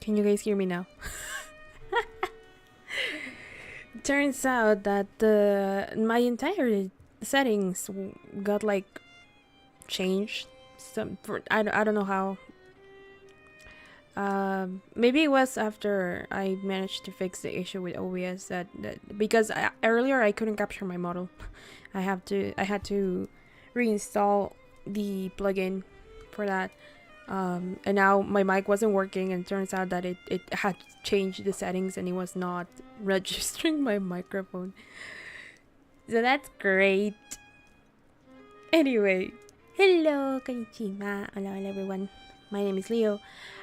Can you guys hear me now? Turns out that my entire settings got like changed. I don't know how. Maybe it was after I managed to fix the issue with OBS that because earlier I couldn't capture my model. I had to reinstall the plugin for that. And now my mic wasn't working, and it turns out that it had changed the settings and it was not registering my microphone. So that's great. Anyway, hello, konnichiwa, hello everyone. My name is Leo.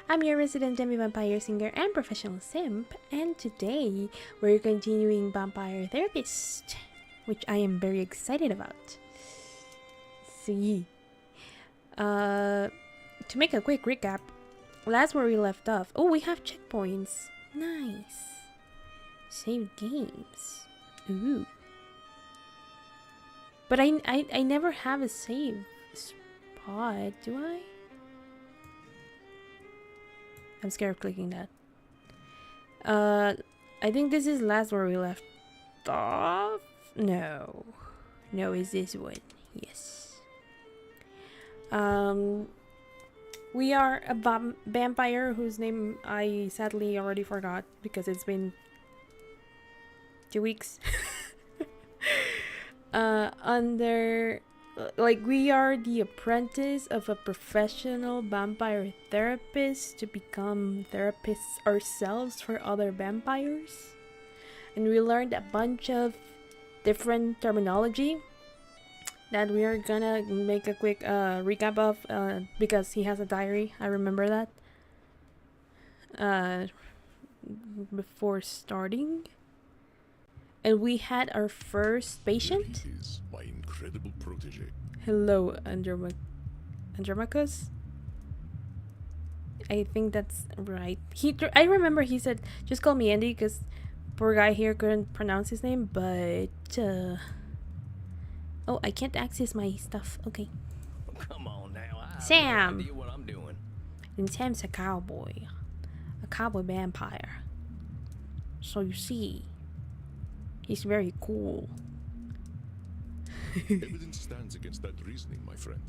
I'm your resident demi-vampire singer and professional simp, and today we're continuing Vampire Therapist, which I am very excited about. See. To make a quick recap, last where we left off. Oh, we have checkpoints. Nice. Save games. Ooh. But I never have a save spot, do I? I'm scared of clicking that. I think this is last where we left off. No. No, it's this one. Yes. We are a vampire whose name I sadly already forgot because it's been 2 weeks. We are the apprentice of a professional vampire therapist to become therapists ourselves for other vampires. And we learned a bunch of different terminology that we are gonna make a quick recap of because he has a diary. I remember that before starting. And we had our first patient. He is my incredible protege. Hello, Andromachus. I think that's right. I remember he said, just call me Andy, because poor guy here couldn't pronounce his name, but oh, I can't access my stuff. Okay. Come on now. I Sam. have no idea what I'm doing. And Sam's a cowboy vampire. So you see, he's very cool. Evidence stands against that reasoning, my friend.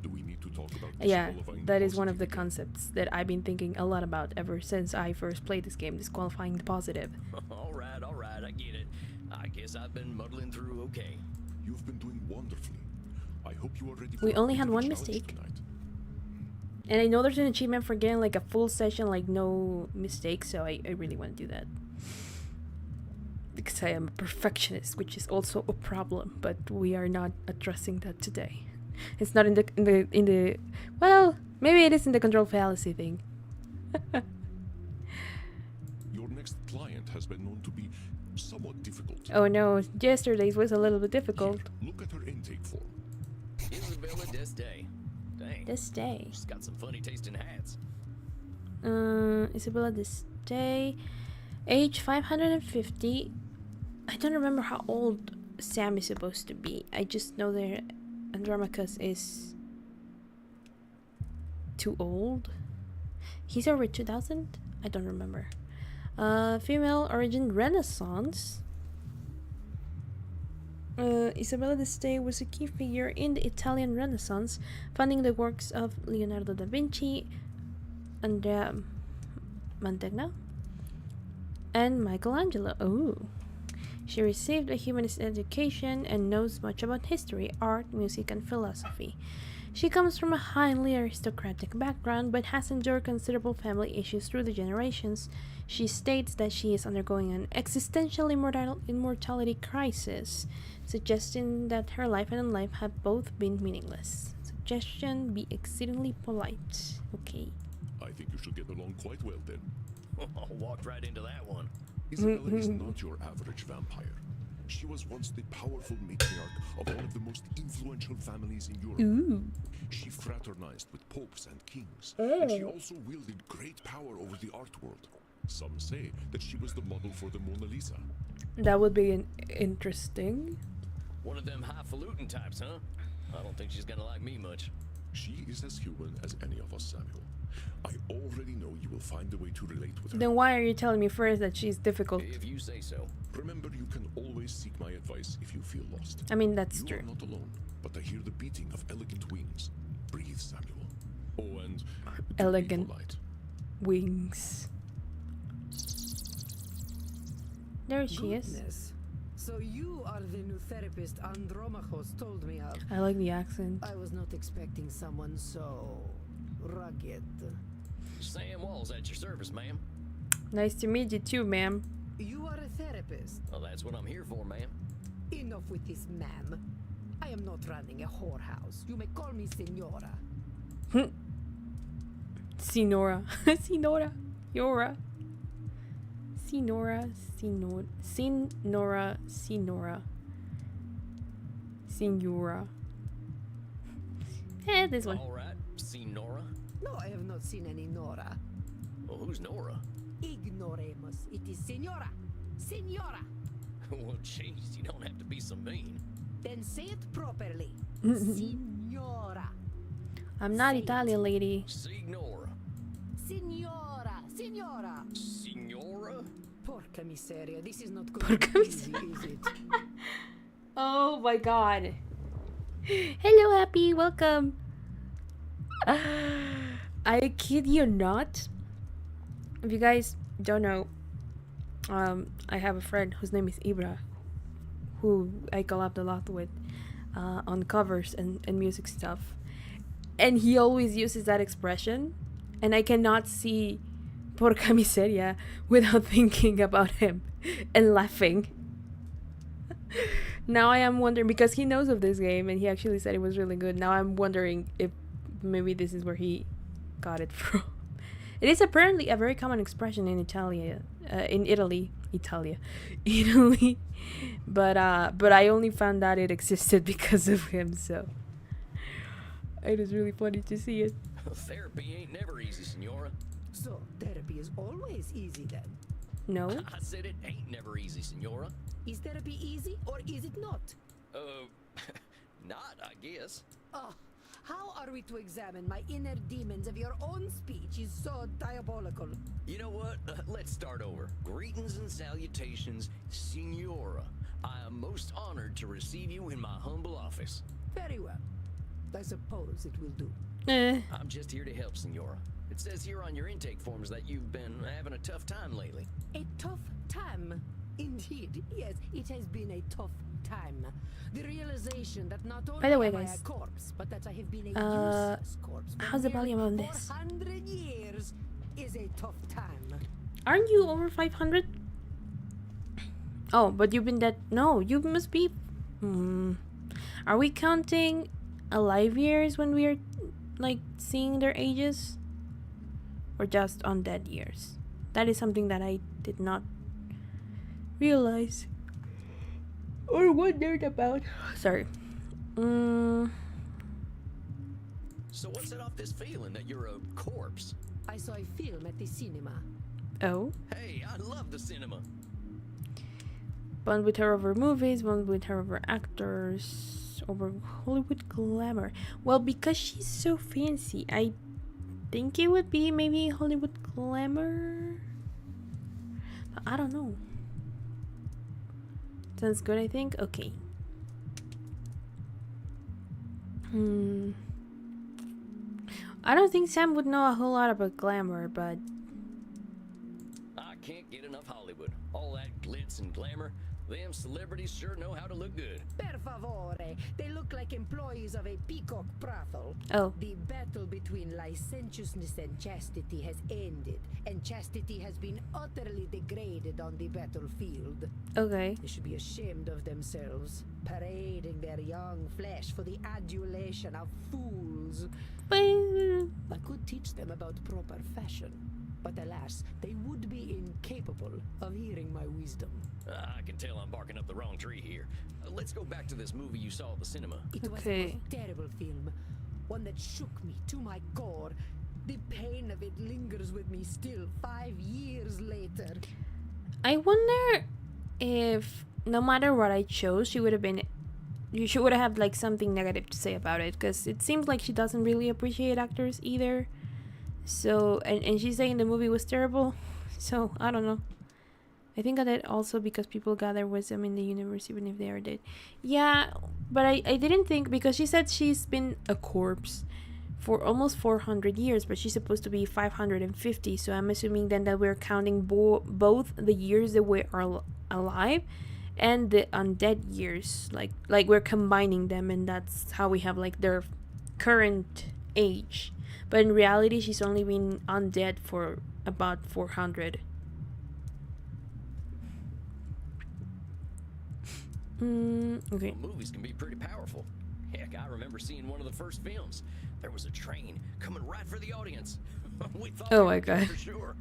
Do we need to talk about Yeah, disqualifying that is one of the positive concepts that I've been thinking a lot about ever since I first played this game, disqualifying the positive. All right, I get it. I guess I've been muddling through okay. You've been doing wonderfully. I hope you are ready for We only a had bit of a one challenge mistake. tonight. And I know there's an achievement for getting like a full session, like no mistakes, so I really want to do that. Because I am a perfectionist, which is also a problem, but we are not addressing that today. It's not in the well, maybe it is in the control fallacy thing. Your next client has been known to be somewhat difficult. Oh no, yesterday's was a little bit difficult. Here, look at her intake form. Isabella Destay. Dang. This day. She's got some funny tasting hats. Isabella this day. Age 550. I don't remember how old Sam is supposed to be. I just know that Andromachus is too old. He's over 2000? I don't remember. Female origin Renaissance. Isabella d'Este was a key figure in the Italian Renaissance, funding the works of Leonardo da Vinci, Andrea Mantegna, and Michelangelo. Ooh. She received a humanist education and knows much about history, art, music, and philosophy. She comes from a highly aristocratic background but has endured considerable family issues through the generations. She states that she is undergoing an existential immortality crisis, suggesting that her life and life have both been meaningless. Suggestion: be exceedingly polite. Okay. I think you should get along quite well then. Walked right into that one. Isabella is not your average vampire. She was once the powerful matriarch of one of the most influential families in Europe. Ooh. She fraternized with popes and kings, and she also wielded great power over the art world. Some say that she was the model for the Mona Lisa. That would be interesting. One of them highfalutin types, huh? I don't think she's gonna like me much. She is as human as any of us, Samuel. I already know you will find a way to relate with her. Then why are you telling me first that she's difficult? If you say so. Remember, you can always seek my advice if you feel lost. I mean, that's You true. are not alone, but I hear the beating of elegant wings. Breathe, Samuel. Oh, and do be Elegant. polite. Wings. There she is. Goodness. So you are the new therapist Andromachos told me of. I like the accent. I was not expecting someone so rugged. Sam Wall's at your service, ma'am. Nice to meet you too, ma'am. You are a therapist. Well, that's what I'm here for, ma'am. Enough with this, ma'am. I am not running a whorehouse. You may call me Senora. Sinora. Sinora. Yora. Sinora. Sinora. Sinora. Sinora. Sinora. This one. All right. Seen Nora? No, I have not seen any Nora. Well, who's Nora? Ignoremus. It is Senora. Senora. Well, jeez, you don't have to be so mean. Then say it properly. Signora. I'm not Say it. Italian, lady. Signora. Signora. Signora. Signora? Porca miseria. This is not Porca going to be easy, is it? Oh my god. Hello, Happy. Welcome. I kid you not. If you guys don't know, I have a friend whose name is Ibra, who I collabed a lot with on covers and music stuff. And he always uses that expression. And I cannot see Porca Miseria without thinking about him and laughing. Now I am wondering, because he knows of this game and he actually said it was really good. Now I'm wondering if maybe this is where he got it from. It is apparently a very common expression in Italy. But I only found out it existed because of him, so it is really funny to see it. Therapy ain't never easy, Senora. So, therapy is always easy then. No? I said it ain't never easy, Senora. Is therapy easy or is it not? Not, I guess. Oh, how are we to examine my inner demons if your own speech is so diabolical? You know what? Let's start over. Greetings and salutations, Senora. I am most honored to receive you in my humble office. Very well. I suppose it will do. I'm just here to help, Senora. It says here on your intake forms that you've been having a tough time lately. A tough time. Indeed, yes, it has been a tough time. The realization that not only By the way, am I guys, a corpse, but that I have been a useless corpse for how's the nearly volume on this? 400 years is a tough time. Aren't you over 500? Oh, but you've been dead. No, you must be. Are we counting alive years when we are like seeing their ages? Or just undead years? That is something that I did not realize or wondered about. Sorry. So what's set off this feeling that you're a corpse? I saw a film at the cinema. Oh. Hey, I love the cinema. Bond with her over movies, bond with her over actors, over Hollywood glamour. Well, because she's so fancy, I think it would be maybe Hollywood glamour. But I don't know. Sounds good, I think. Okay. I don't think Sam would know a whole lot about glamour, but I can't get enough Hollywood. All that glitz and glamour. Them celebrities sure know how to look good. Per favore, they look like employees of a peacock brothel. oh, The battle between licentiousness and chastity has ended, and chastity has been utterly degraded on the battlefield. okay. They should be ashamed of themselves, parading their young flesh for the adulation of fools. I could teach them about proper fashion, but alas, they would be incapable of hearing my wisdom. I can tell I'm barking up the wrong tree here. Let's go back to this movie you saw at the cinema. It was Okay. the most terrible film, one that shook me to my core. The pain of it lingers with me still 5 years later. I wonder if no matter what I chose, she would have been she would have like something negative to say about it, because it seems like she doesn't really appreciate actors either. So and she's saying the movie was terrible. So I don't know. I think that also because people gather wisdom in the universe even if they are dead. Yeah, but I didn't think, because she said she's been a corpse for almost 400 years, but she's supposed to be 550. So I'm assuming then that we're counting both the years that we are alive and the undead years, like we're combining them, and that's how we have like their current age. But in reality, she's only been undead for about 400. Okay. Well, movies can be pretty powerful. Heck, I remember seeing one of the first films. There was a train coming right for the audience. We thought Oh we my were dead God. for sure.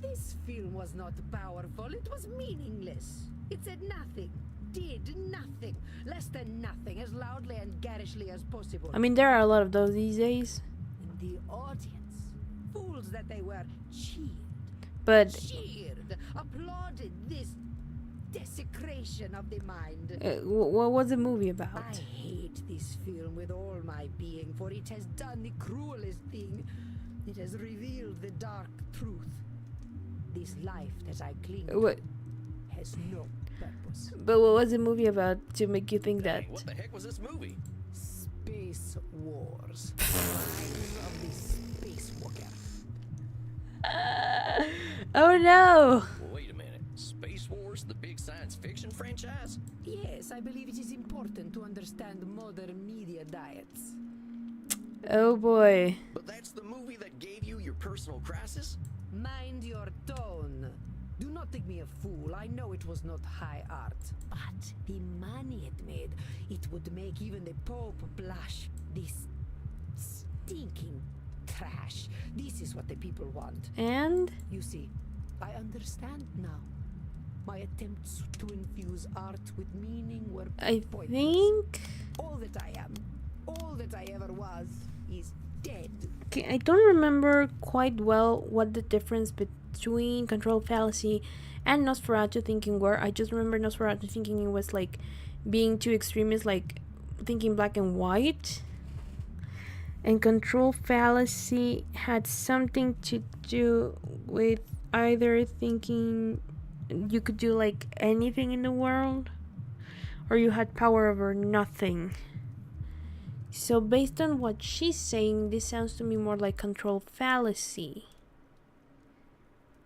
This film was not powerful, it was meaningless. It said nothing, did nothing, less than nothing, as loudly and garishly as possible. I mean, there are a lot of those these days, And the audience, fools that they were, but cheered, applauded this desecration of the mind. what was the movie I about? hate this film with all my being, for it has done the cruelest thing. It has revealed the dark truth. This life that I cling to What? has no purpose. But what was the movie about to make you think that? Hey, what the heck was this movie? Space Wars. Rise of the Spacewalker. Oh no! Well, wait a minute. Space Wars, the big science fiction franchise? Yes, I believe it is important to understand modern media diets. Oh boy. But that's the movie that gave you your personal crisis? Mind your tone. Do not think me a fool. I know it was not high art. But the money it made, it would make even the Pope blush. This stinking trash. This is what the people want. And You see, I understand now. My attempts to infuse art with meaning were I pointless. think All that I am, all that I ever was, is dead. I don't remember quite well what the difference between control fallacy and Nosferatu thinking were. I just remember Nosferatu thinking it was like being too extremist, like thinking black and white. And control fallacy had something to do with either thinking you could do like anything in the world, or you had power over nothing. So based on what she's saying, this sounds to me more like control fallacy.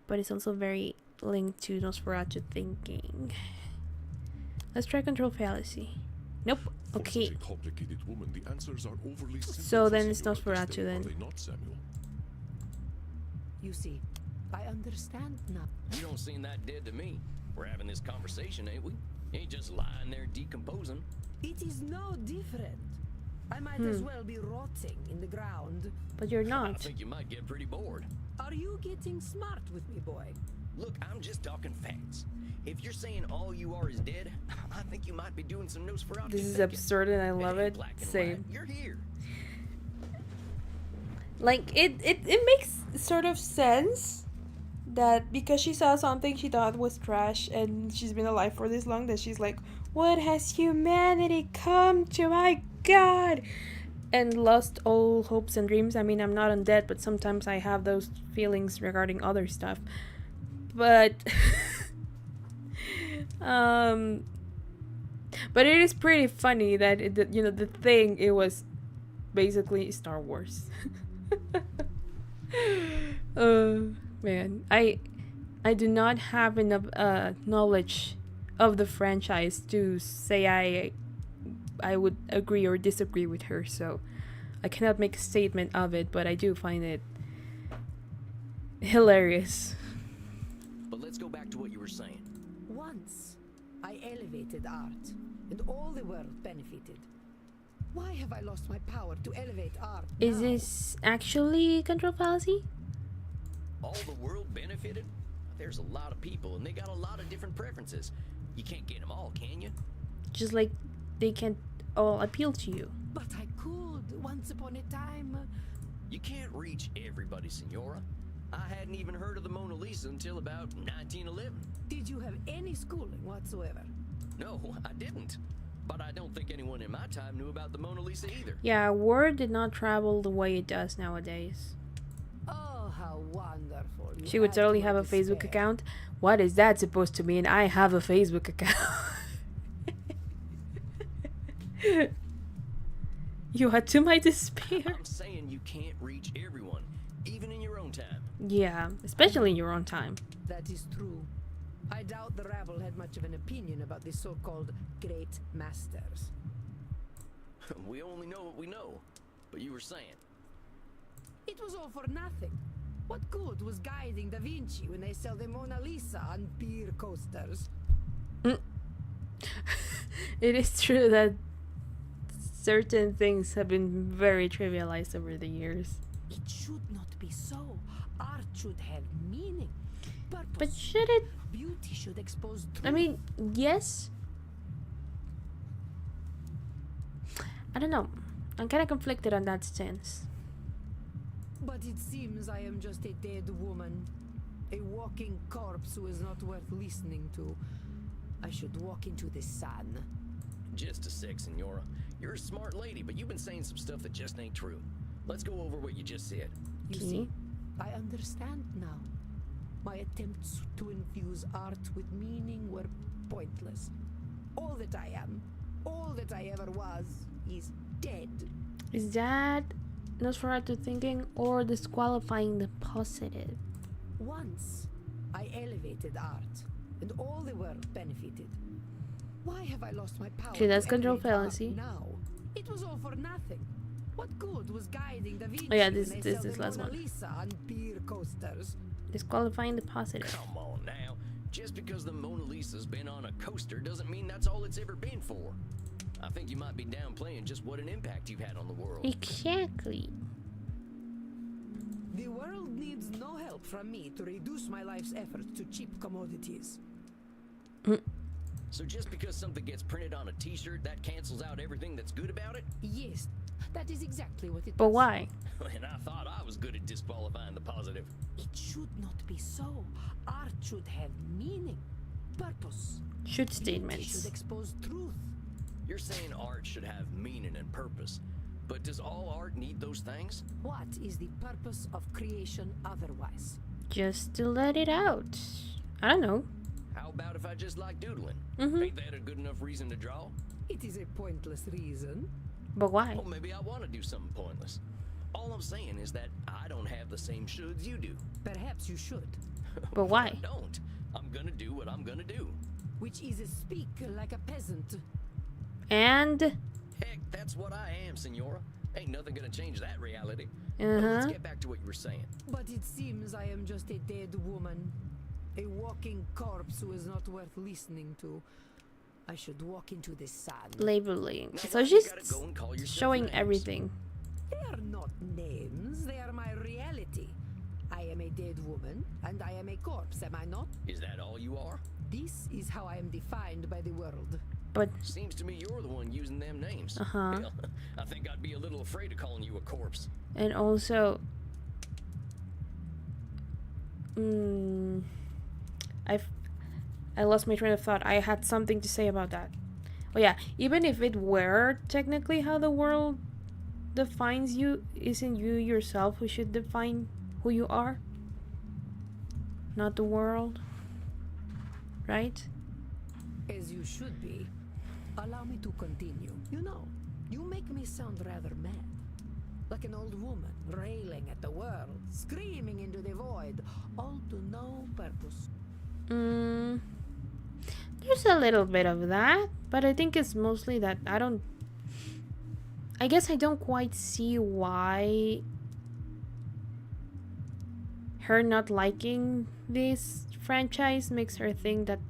But it's also very linked to Nosferatu thinking. Let's try control fallacy. Nope. For Okay. such a complicated woman, the answers are overly simple. So for then it's Senora to Nosferatu stay, then. Are they not, Samuel? You see, I understand now. You don't seem that dead to me. We're having this conversation, ain't we? Ain't just lying there decomposing. It is no different. I might as well be rotting in the ground. But you're I not. think you might get pretty bored. Are you getting smart with me, boy? Look, I'm just talking facts. If you're saying all you are is dead, I think you might be doing some Nosferatu This is thinking. absurd and I love Hey, it. black and Same. white, you're here. Like it makes sort of sense that because she saw something she thought was trash and she's been alive for this long that she's like, what has humanity come to? My God! And lost all hopes and dreams. I mean, I'm not undead, but sometimes I have those feelings regarding other stuff. But but it is pretty funny that the thing, it was basically Star Wars. Man, I do not have enough knowledge of the franchise to say I would agree or disagree with her, so I cannot make a statement of it, but I do find it hilarious. But let's go back to what you were saying. Once, I elevated art, and all the world benefited. Why have I lost my power to elevate art Is now? this actually control fallacy? All the world benefited? There's a lot of people, and they got a lot of different preferences. You can't get them all, can you? Just like they can't all appeal to you. But I could, once upon a time. You can't reach everybody, Senora. I hadn't even heard of the Mona Lisa until about 1911. Did you have any schooling whatsoever? No, I didn't. But I don't think anyone in my time knew about the Mona Lisa either. Yeah, word did not travel the way it does nowadays. Oh, how wonderful. You She would add totally to have my a Facebook despair. account. What is that supposed to mean? I have a Facebook account. You add to my despair. I'm saying you can't reach everyone, even in your own time. Yeah, especially in your own time. That is true. I doubt the rabble had much of an opinion about the so-called great masters. We only know what we know. But you were saying. It was all for nothing. What good was guiding Da Vinci when they sell the Mona Lisa on beer coasters? It is true that certain things have been very trivialized over the years. It should not be so. Art should have meaning, purpose. But should it? Beauty should expose truth. I mean, yes. I don't know. I'm kind of conflicted on that stance. But it seems I am just a dead woman. A walking corpse who is not worth listening to. I should walk into the sun. Just a sec, Senora. You're a smart lady, but you've been saying some stuff that just ain't true. Let's go over what you just said. You Okay. see, I understand now. My attempts to infuse art with meaning were pointless. All that I am, all that I ever was, is dead. Is that Nosferatu thinking or disqualifying the positive? Once, I elevated art, and all the world benefited. Why have I lost my power? Okay, that's to control elevate art fallacy. now? It was all for nothing. What good was guiding Da Vinci Oh yeah, when this they this sell this the last Mona one. Lisa on beer coasters? Disqualifying the positive. Come on now. Just because the Mona Lisa's been on a coaster doesn't mean that's all it's ever been for. I think you might be downplaying just what an impact you've had on the world. Exactly. The world needs no help from me to reduce my life's efforts to cheap commodities. So just because something gets printed on a t-shirt, that cancels out everything that's good about it? Yes, that is exactly what it But does. why? And I thought I was good at disqualifying the positive. It should not be so. Art should have meaning, purpose. Should Beauty statements. should expose truth. You're saying art should have meaning and purpose. But does all art need those things? What is the purpose of creation otherwise? Just to let it out. I don't know. How about if I just like doodling? Mhm. Ain't that a good enough reason to draw? It is a pointless reason. But why? Well, maybe I want to do something pointless. All I'm saying is that I don't have the same shoulds you do. Perhaps you should, But why? I don't. I'm gonna do what I'm gonna do. which is speak like a peasant. And Heck, that's what I am, Senora. Ain't nothing gonna change that reality. But let's get back to what you were saying. But it seems I am just a dead woman. A walking corpse who is not worth listening to. I should walk into the sun. labeling. Now, So why you she's gotta go and call yourself showing names? everything. They are not names, they are my reality. I am a dead woman, and I am a corpse, am I not? Is that all you are? This is how I am defined by the world. But Seems to me you're the one using them names. Uh-huh. Hell, I think I'd be a little afraid of calling you a corpse. and also I lost my train of thought. I had something to say about that. Oh yeah, even if it were technically how the world defines you, isn't you yourself who should define who you are? Not the world. Right? As you should be. Allow me to continue. You know, you make me sound rather mad. Like an old woman, railing at the world, screaming into the void, all to no purpose. There's a little bit of that, but I think it's mostly that I guess I don't quite see why her not liking this franchise makes her think that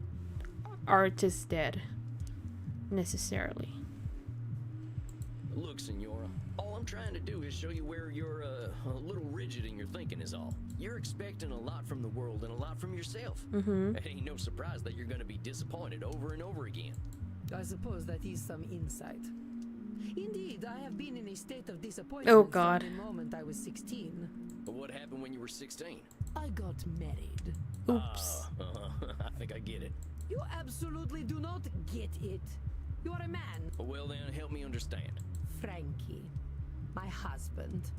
art is dead. Necessarily. Look, Senora, all I'm trying to do is show you where you're a little rigid in your thinking is all. You're expecting a lot from the world and a lot from yourself. It ain't no surprise that you're gonna be disappointed over and over again. I suppose that is some insight. Indeed, I have been in a state of disappointment Oh, God. from the moment I was 16. But what happened when you were 16? I got married. Oops. I think I get it. You absolutely do not get it. You are a man. Well then, help me understand. Frankie, my husband.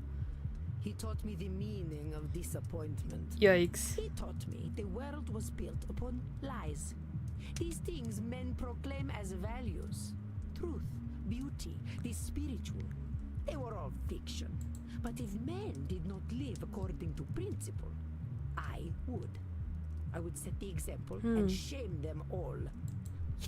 He taught me the meaning of disappointment. Yikes. He taught me the world was built upon lies. These things men proclaim as values. Truth, beauty, the spiritual. They were all fiction. But if men did not live according to principle, I would. I would set the example and shame them all.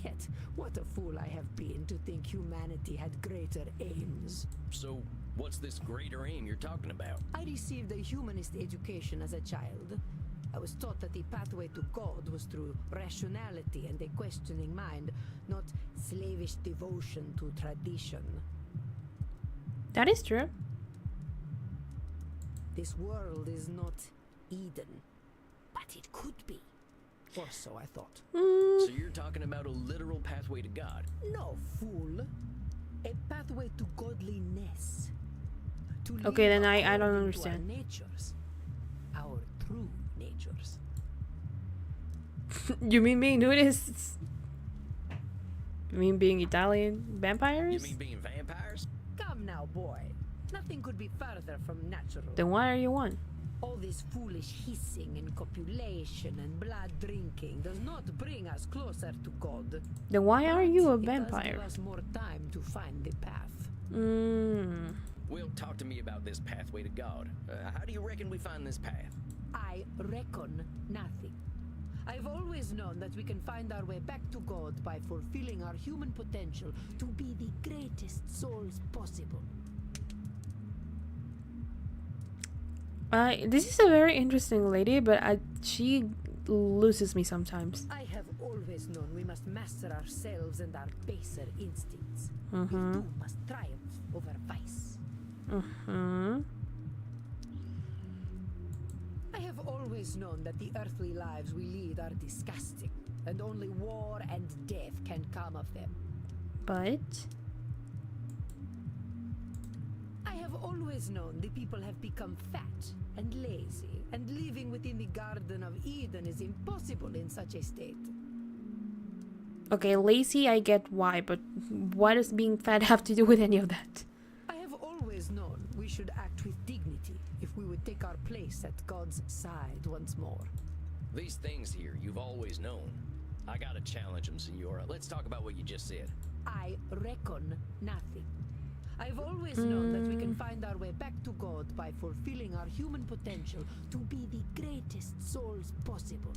Yet, what a fool I have been to think humanity had greater aims. So, what's this greater aim you're talking about? I received a humanist education as a child. I was taught that the pathway to God was through rationality and a questioning mind, not slavish devotion to tradition. That is true. This world is not Eden, but it could be. Or so I thought. So you're talking about a literal pathway to God? No, fool. A pathway to godliness. To Okay, live then I don't according to understand. Our natures. Our true natures. You mean being nudists? You mean being Italian vampires? You mean being vampires? Come now, boy. Nothing could be further from natural. Then why are you one? All this foolish hissing and copulation and blood drinking does not bring us closer to God. Then why are you a It does give vampire? us more time to find the path. Well, talk to me about this pathway to God. How do you reckon we find this path? I reckon nothing. I've always known that we can find our way back to God by fulfilling our human potential to be the greatest souls possible. This is a very interesting lady, but she loses me sometimes. I have always known we must master ourselves and our baser instincts. We Mm-hmm. too must triumph over vice. Mm-hmm. I have always known that the earthly lives we lead are disgusting, and only war and death can come of them. But I have always known the people have become fat and lazy, and living within the Garden of Eden is impossible in such a state. okay, lazy, I get why, but what does being fat have to do with any of that? I have always known we should act with dignity if we would take our place at God's side once more. These things here you've always known. I gotta challenge them, Senora. Let's talk about what you just said. I reckon nothing. I've always known that we can find our way back to God by fulfilling our human potential to be the greatest souls possible.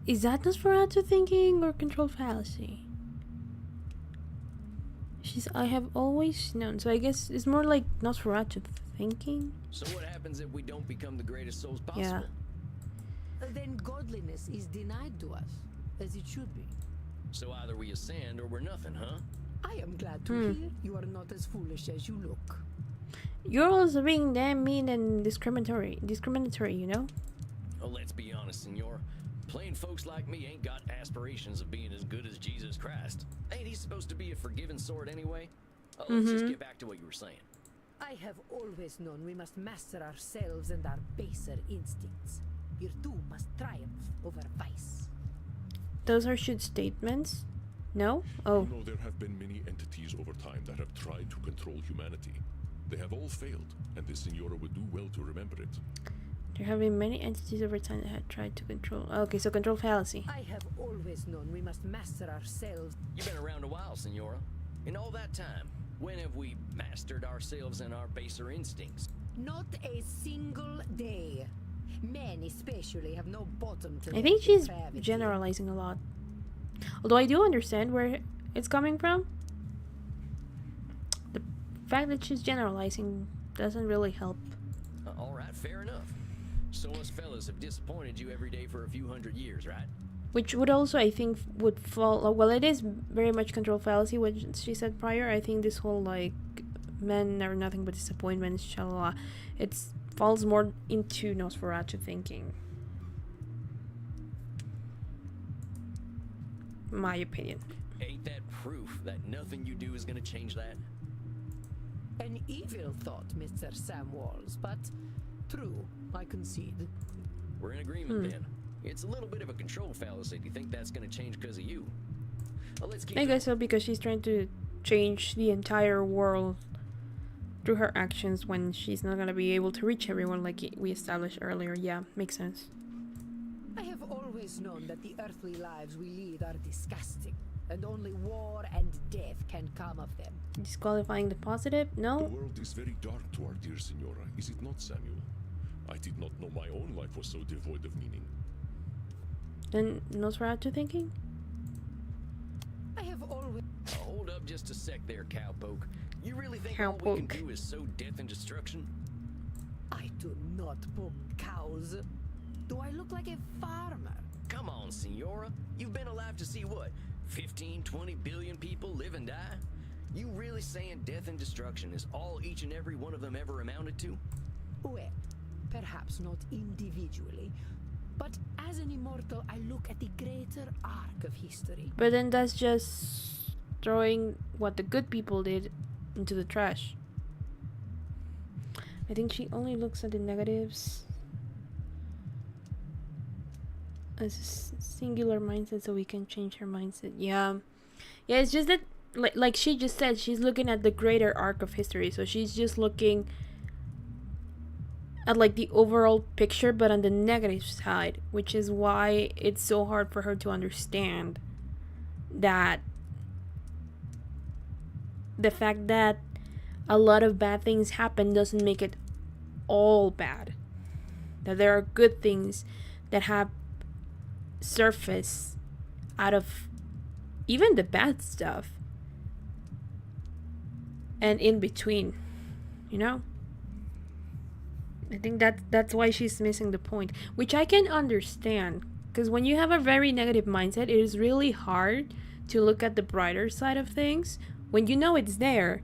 Is that Nosferatu thinking or control fallacy? I have always known, so I guess it's more like Nosferatu thinking. So what happens if we don't become the greatest souls possible? Yeah. Then godliness is denied to us, as it should be. So either we ascend or we're nothing, huh? I am glad to hear you are not as foolish as you look. You're also being damn mean and discriminatory, you know? Oh, let's be honest, Senor. Plain folks like me ain't got aspirations of being as good as Jesus Christ. Ain't he supposed to be a forgiving sort anyway? Let's just get back to what you were saying. I have always known we must master ourselves and our baser instincts. Virtue must triumph over vice. Those are should statements. No? Oh. You know, there have been many entities over time that have tried to control humanity. They have all failed, and the Senora would do well to remember it. There have been many entities over time that have tried to control. Okay, so control fallacy. I have always known we must master ourselves. You've been around a while, Senora. In all that time, when have we mastered ourselves and our baser instincts? Not a single day. Men especially have no bottom to I their think she's depravity. generalizing a lot. Although I do understand where it's coming from. The fact that she's generalizing doesn't really help. All right, fair enough. So us fellas have disappointed you every day for a few hundred years, right? Which would also, I think, would fall... Well, it is very much control fallacy, what she said prior. I think this whole, like, men are nothing but disappointments, shalala. It falls more into Nosferatu thinking. My opinion. Ain't that proof that nothing you do is gonna change that? An evil thought, Mr. Sam Walls, but true, I concede. We're in agreement then. It's a little bit of a control fallacy to think that's gonna change because of you. Let's keep I guess so, because she's trying to change the entire world through her actions when she's not gonna be able to reach everyone like we established earlier. Yeah, makes sense. I have always known that the earthly lives we lead are disgusting, and only war and death can come of them. Disqualifying the positive? The No. world is very dark to our dear Senora, is it not, Samuel? I did not know my own life was so devoid of meaning. Then Nosferatu thinking? I have always... Hold up just a sec there, cowpoke. You really think all we can Cowpoke. do is sow death and destruction? I do not poke cows. Do I look like a farmer? Come on, Senora. You've been alive to see what? 15, 20 billion people live and die? You really saying death and destruction is all each and every one of them ever amounted to? Well, perhaps not individually, but as an immortal, I look at the greater arc of history. But then that's just throwing what the good people did into the trash. I think she only looks at the negatives as a singular mindset, so we can change her mindset. Yeah, it's just that like she just said, she's looking at the greater arc of history, so she's just looking at like the overall picture but on the negative side, which is why it's so hard for her to understand that the fact that a lot of bad things happen doesn't make it all bad, that there are good things that have surface out of even the bad stuff and in between, you know. I think that's why she's missing the point, which I can understand, because when you have a very negative mindset, it is really hard to look at the brighter side of things when you know it's there,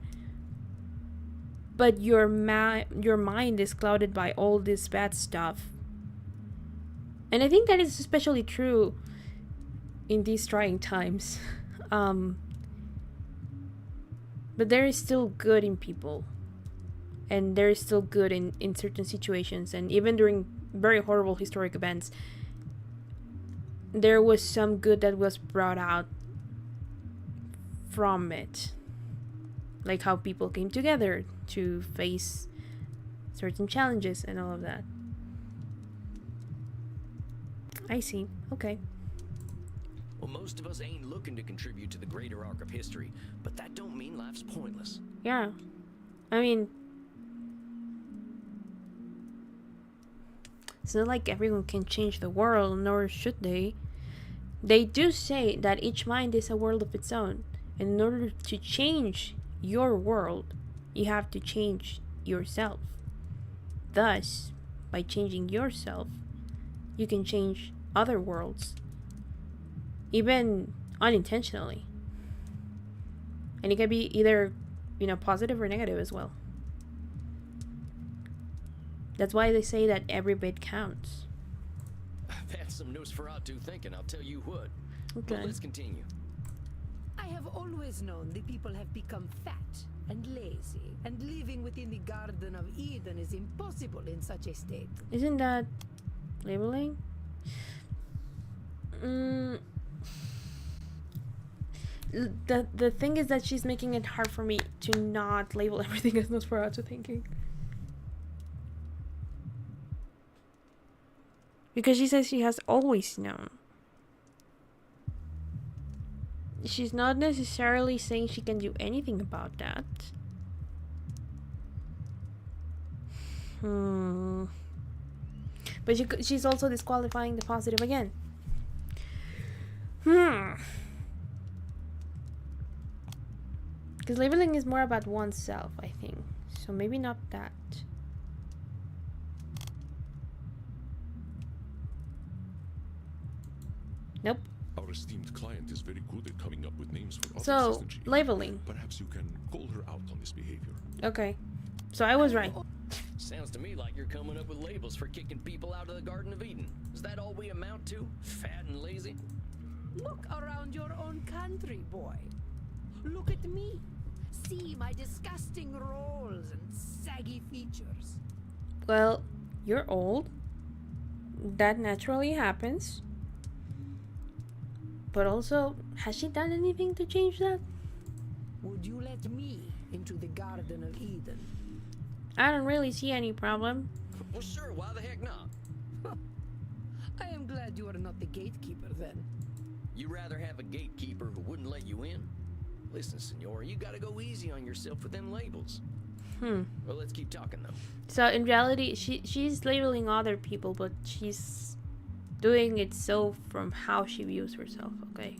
but your mind is clouded by all this bad stuff. And I think that is especially true in these trying times. But there is still good in people. And there is still good in certain situations. And even during very horrible historic events, there was some good that was brought out from it. Like how people came together to face certain challenges and all of that. I see. Okay. Well, most of us ain't looking to contribute to the greater arc of history, but that don't mean life's pointless. Yeah. I mean, it's not like everyone can change the world, nor should they. They do say that each mind is a world of its own. And in order to change your world, you have to change yourself. Thus, by changing yourself, you can change other worlds, even unintentionally. And it can be either, positive or negative as well. That's why they say that every bit counts. That's some Nosferatu thinking, I'll tell you what. Okay. But let's continue. I have always known the people have become fat and lazy, and living within the Garden of Eden is impossible in such a state. Isn't that labeling? The thing is that she's making it hard for me to not label everything as Nosferatu thinking. Because she says she has always known. She's not necessarily saying she can do anything about that. But she's also disqualifying the positive again. Because labeling is more about oneself, I think. So maybe not that. Nope. Our esteemed client is very good at coming up with names for others, So, isn't she? labeling. Perhaps you can call her out on this behavior. Okay. So I was right. Sounds to me like you're coming up with labels for kicking people out of the Garden of Eden. Is that all we amount to? Fat and lazy? Look around your own country, boy. Look at me. See my disgusting rolls and saggy features. Well, you're old. That naturally happens. But also, has she done anything to change that? Would you let me into the Garden of Eden? I don't really see any problem. Well, sure, why the heck not? I am glad you are not the gatekeeper then. You rather have a gatekeeper who wouldn't let you in? Listen, Senora, you gotta go easy on yourself with them labels. Well, let's keep talking, though. So, in reality, she's labeling other people, but she's doing it so from how she views herself, okay?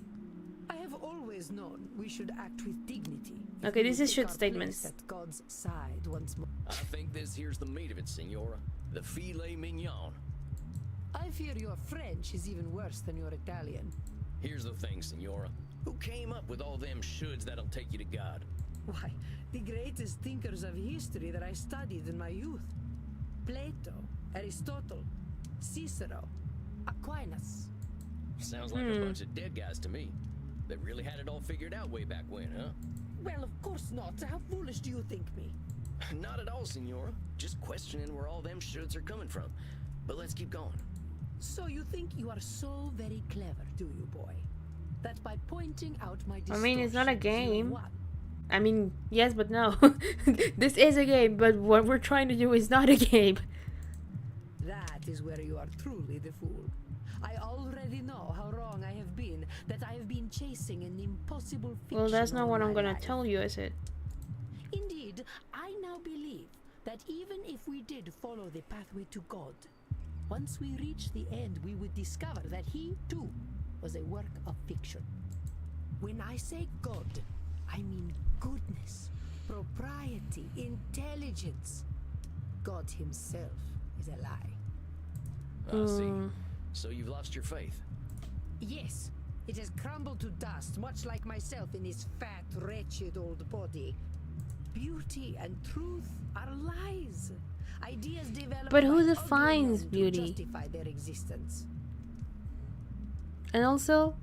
I have always known we should act with dignity. Okay, this is Take should our statements. place at God's side once more. I think this here's the meat of it, Senora. The filet mignon. I fear your French is even worse than your Italian. Here's the thing, Senora. Who came up with all them shoulds that'll take you to God? Why, the greatest thinkers of history that I studied in my youth. Plato, Aristotle, Cicero, Aquinas. Sounds like a bunch of dead guys to me. They really had it all figured out way back when, huh? Well, of course not. How foolish do you think me? Not at all, Senora. Just questioning where all them shoulds are coming from. But let's keep going. So you think you are so very clever, do you, boy? That by pointing out my I mean, it's not a distortions, you game. won. I mean, yes, but no. This is a game, but what we're trying to do is not a game. That is where you are truly the fool. I already know how wrong I have been, that I have been chasing an impossible fiction. Well, that's not all what I'm my gonna life. tell you, is it? Indeed, I now believe that even if we did follow the pathway to God, once we reach the end, we would discover that he, too, was a work of fiction. When I say God, I mean goodness, propriety, intelligence. God himself is a lie. I see. So you've lost your faith. Yes, it has crumbled to dust, much like myself in this fat, wretched old body. Beauty and truth are lies. Ideas developed But who by ugly defines men beauty? to justify their existence. And also,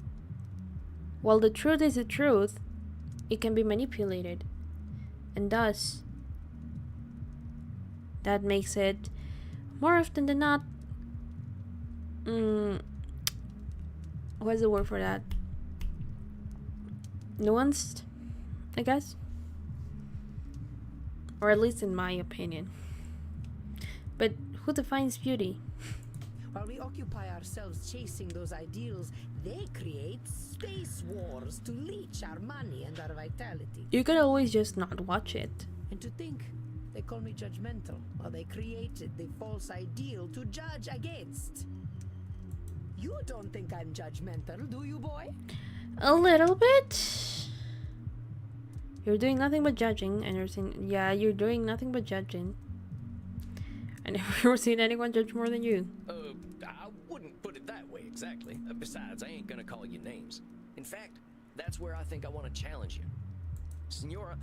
while the truth is the truth, it can be manipulated. And thus, that makes it, more often than not, what's the word for that? Nuanced, I guess? Or at least in my opinion. But who defines beauty? While we occupy ourselves chasing those ideals, they create space wars to leech our money and our vitality. You could always just not watch it. And to think, they call me judgmental, while they created the false ideal to judge against. You don't think I'm judgmental, do you, boy? A little bit. You're doing nothing but judging, and you're saying, yeah, you're doing nothing but judging. I never seen anyone judge more than you. I wouldn't put it that way exactly. Besides, I ain't gonna call you names. In fact, that's where I think I want to challenge you. Senora,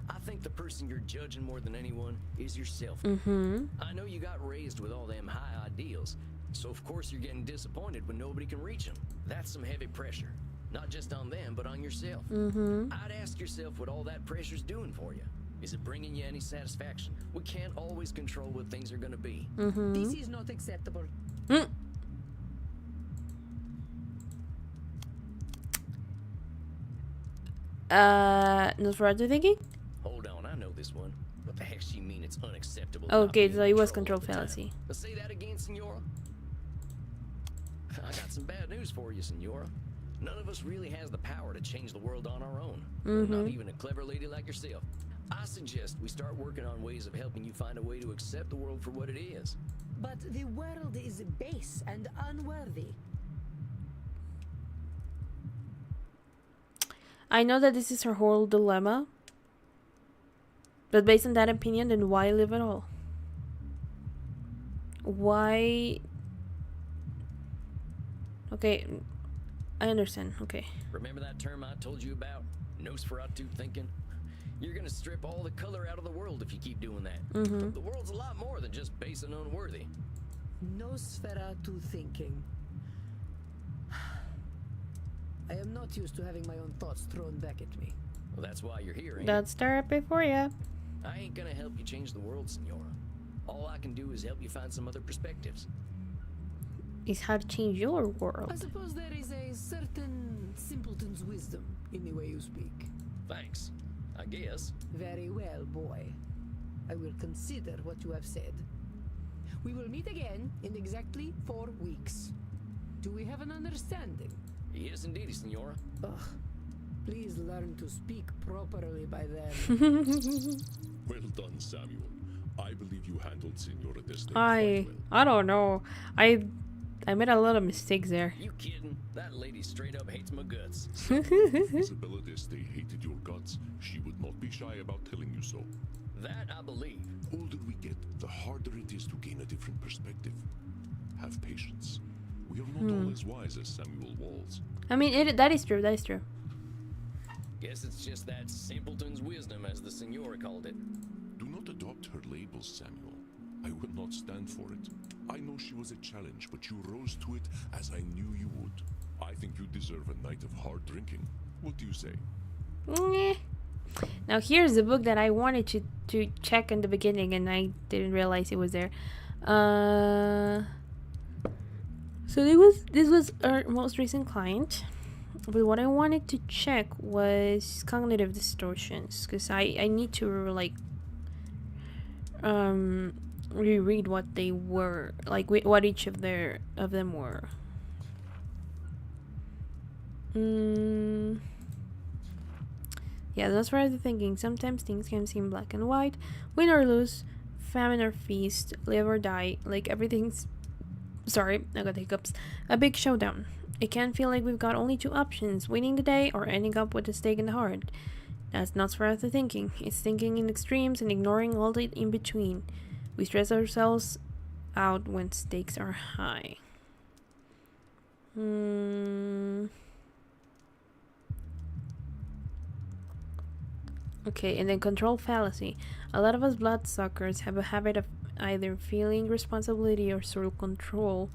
I think the person you're judging more than anyone is yourself. I know you got raised with all them high ideals, so of course you're getting disappointed when nobody can reach them. That's some heavy pressure. Not just on them, but on yourself. I'd ask yourself what all that pressure's doing for you. Is it bringing you any satisfaction? We can't always control what things are gonna be. This is not acceptable. Nosferatu thinking? Hold on, I know this one. What the heck she mean it's unacceptable? Okay, not so being it was in control all the time? fallacy. Let's say that again, Senora. I got some bad news for you, Senora. None of us really has the power to change the world on our own. Not even a clever lady like yourself. I suggest we start working on ways of helping you find a way to accept the world for what it is. But the world is base and unworthy. I know that this is her whole dilemma. But based on that opinion, then why live at all? Why? Okay, I understand. Okay. Remember that term I told you about? Nosferatu thinking? You're gonna strip all the color out of the world if you keep doing that. The world's a lot more than just base and unworthy. Nosferatu thinking. I am not used to having my own thoughts thrown back at me. Well, that's why you're here, ain't it? That's therapy for you. I ain't gonna help you change the world, Senora. All I can do is help you find some other perspectives. is how to change your I world. suppose there is a certain simpleton's wisdom in the way you speak. Thanks. I guess. Very well, boy. I will consider what you have said. We will meet again in exactly 4 weeks. Do we have an understanding? Yes, indeedy, Senora. Ugh. Please learn to speak properly by then. Well done, Samuel. I believe you handled Senora Destiny I quite well. I don't know. I made a lot of mistakes there. You kidding? That lady straight up hates my guts. If Isabella Deste hated your guts, she would not be shy about telling you so. That I believe. Older we get, the harder it is to gain a different perspective. Have patience. We are not all as wise as Samuel Walls. I mean, that is true. That is true. Guess it's just that simpleton's wisdom, as the Senora called it. Do not adopt her labels, Samuel. I will not stand for it. I know she was a challenge, but you rose to it as I knew you would. I think you deserve a night of hard drinking. What do you say? Nyeh. Now here's the book that I wanted to check in the beginning, and I didn't realize it was there. So this was our most recent client, but what I wanted to check was cognitive distortions, because I need to like reread what they were, like what each of them were. Yeah, that's what I was thinking. Sometimes things can seem black and white, win or lose, famine or feast, live or die, like everything's, sorry, I got hiccups, a big showdown. It can feel like we've got only 2 options, winning the day or ending up with a stake in the heart. That's not for us thinking. It's thinking in extremes and ignoring all the in between. We stress ourselves out when stakes are high. Okay, and then control fallacy. A lot of us bloodsuckers have a habit of either feeling responsibility or sort of control,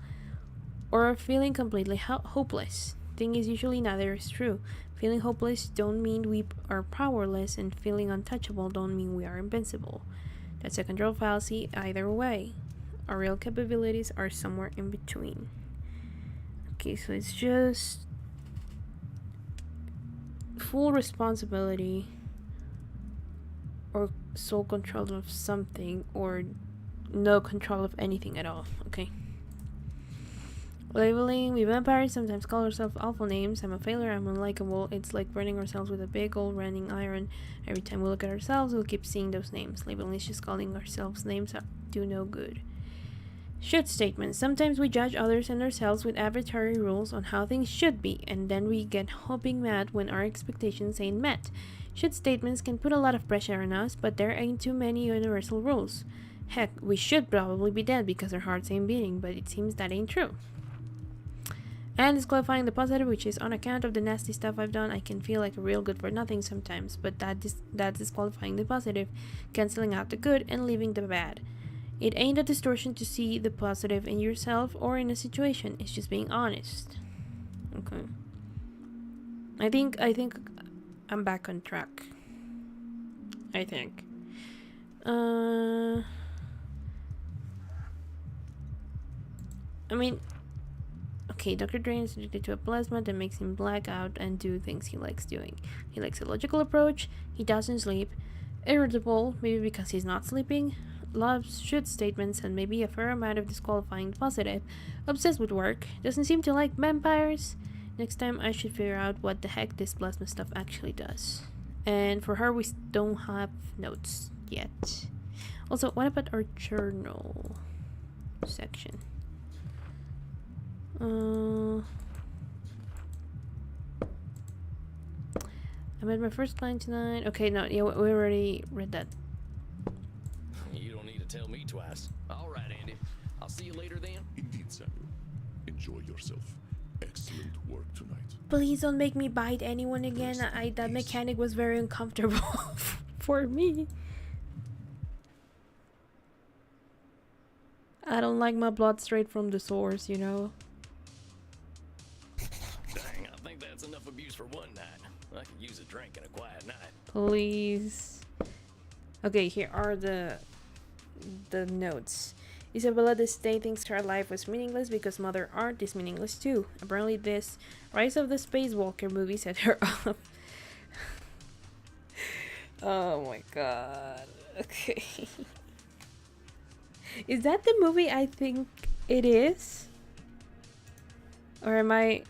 or feeling completely hopeless. Thing is, usually neither is true. Feeling hopeless don't mean we are powerless, and feeling untouchable don't mean we are invincible. That's a control fallacy either way. Our real capabilities are somewhere in between. Okay, so it's just full responsibility or sole control of something, or no control of anything at all. Okay. Labeling. We vampires sometimes call ourselves awful names. I'm a failure, I'm unlikable. It's like burning ourselves with a big old running iron. Every time we look at ourselves, we'll keep seeing those names. Labeling is just calling ourselves names that do no good. Should statements. Sometimes we judge others and ourselves with arbitrary rules on how things should be, and then we get hopping mad when our expectations ain't met. Should statements can put a lot of pressure on us, but there ain't too many universal rules. Heck, we should probably be dead because our hearts ain't beating, but it seems that ain't true. And disqualifying the positive, which is on account of the nasty stuff I've done, I can feel like a real good for nothing sometimes, but that's disqualifying the positive, canceling out the good and leaving the bad. It ain't a distortion to see the positive in yourself or in a situation, it's just being honest. Okay. I think I'm back on track. I think. I mean, okay, Dr. Drain is addicted to a plasma that makes him black out and do things he likes doing. He likes a logical approach, he doesn't sleep, irritable, maybe because he's not sleeping, loves should statements and maybe a fair amount of disqualifying the positive, obsessed with work, doesn't seem to like vampires. Next time I should figure out what the heck this plasma stuff actually does. And for her, we don't have notes yet. Also, what about our journal section? I met my first client tonight. Okay, no, yeah, we already read that. You don't need to tell me twice. All right, Andy. I'll see you later then. Indeed, Samuel. Enjoy yourself. Excellent work tonight. Please don't make me bite anyone again. That mechanic was very uncomfortable for me. I don't like my blood straight from the source, you know. Dang, I think that's enough abuse for one night. I could use a drink and a quiet night. Please. Okay, here are the notes. Isabella D'Este thinks her life was meaningless because Mother Art is meaningless too. Apparently this Rise of the Spacewalker movie set her off. Oh my god. Okay. Is that the movie I think it is? Or am I...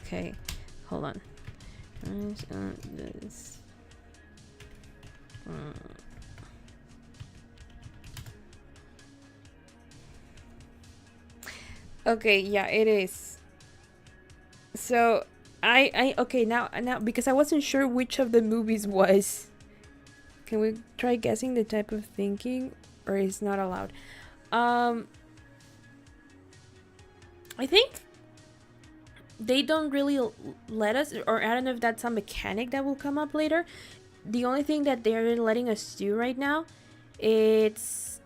Okay, hold on. This. Okay, yeah, it is. So I okay now because I wasn't sure which of the movies was. Can we try guessing the type of thinking, or is not allowed? I think they don't really let us, or I don't know if that's a mechanic that will come up later. The only thing that they're letting us do right now, it's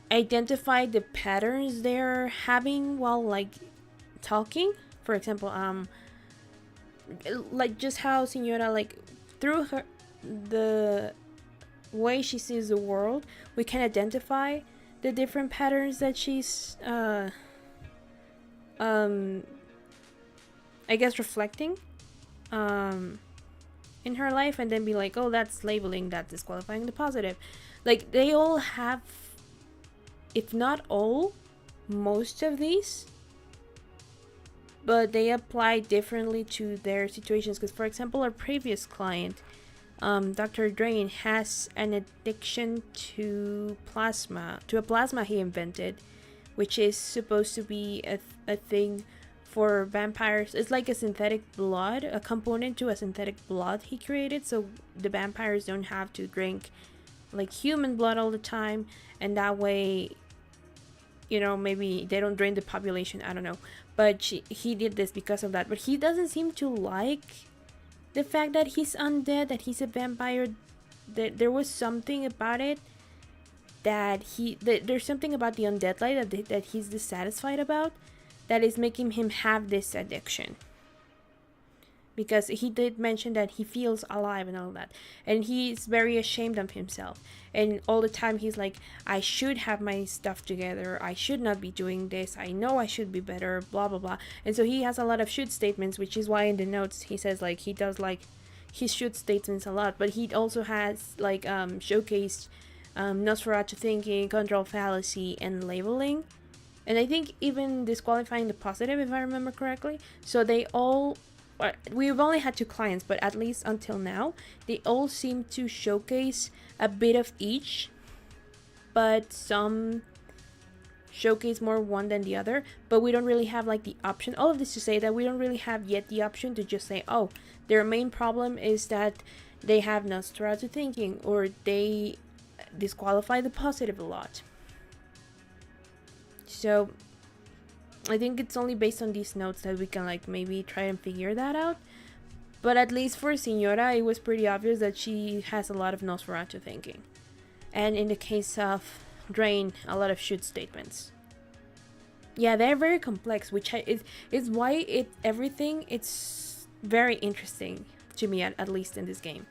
identify the patterns they're having while like talking. For example, like just how Senora, like through her the way she sees the world, we can identify the different patterns that she's I guess reflecting in her life, and then be like, oh, that's labeling, that's disqualifying the positive. Like they all have, if not all, most of these, but they apply differently to their situations. Because for example, our previous client, Dr. Drain, has an addiction to a plasma he invented, which is supposed to be a thing for vampires. It's like a synthetic blood, a component to a synthetic blood he created, so the vampires don't have to drink like human blood all the time, and that way, you know, maybe they don't drain the population, I don't know. But he did this because of that. But he doesn't seem to like the fact that he's undead, that he's a vampire. There was something about it that there's something about the undead life that he's dissatisfied about, that is making him have this addiction. Because he did mention that he feels alive and all that, and he's very ashamed of himself, and all the time he's like, I should have my stuff together, I should not be doing this, I know I should be better, blah blah blah. And so he has a lot of should statements, which is why in the notes he says like he does like his should statements a lot. But he also has like showcased Nosferatu thinking, control fallacy, and labeling, and I think even disqualifying the positive, if I remember correctly. So they all, we've only had 2 clients, but at least until now, they all seem to showcase a bit of each, but some showcase more one than the other. But we don't really have like the option. All of this to say that we don't really have yet the option to just say, oh, their main problem is that they have Nosferatu thinking, or they disqualify the positive a lot. So I think it's only based on these notes that we can like maybe try and figure that out. But at least for Senora, it was pretty obvious that she has a lot of Nosferatu thinking. And in the case of Drain, a lot of should statements. Yeah, they're very complex, which is why everything, it's very interesting to me, at least in this game.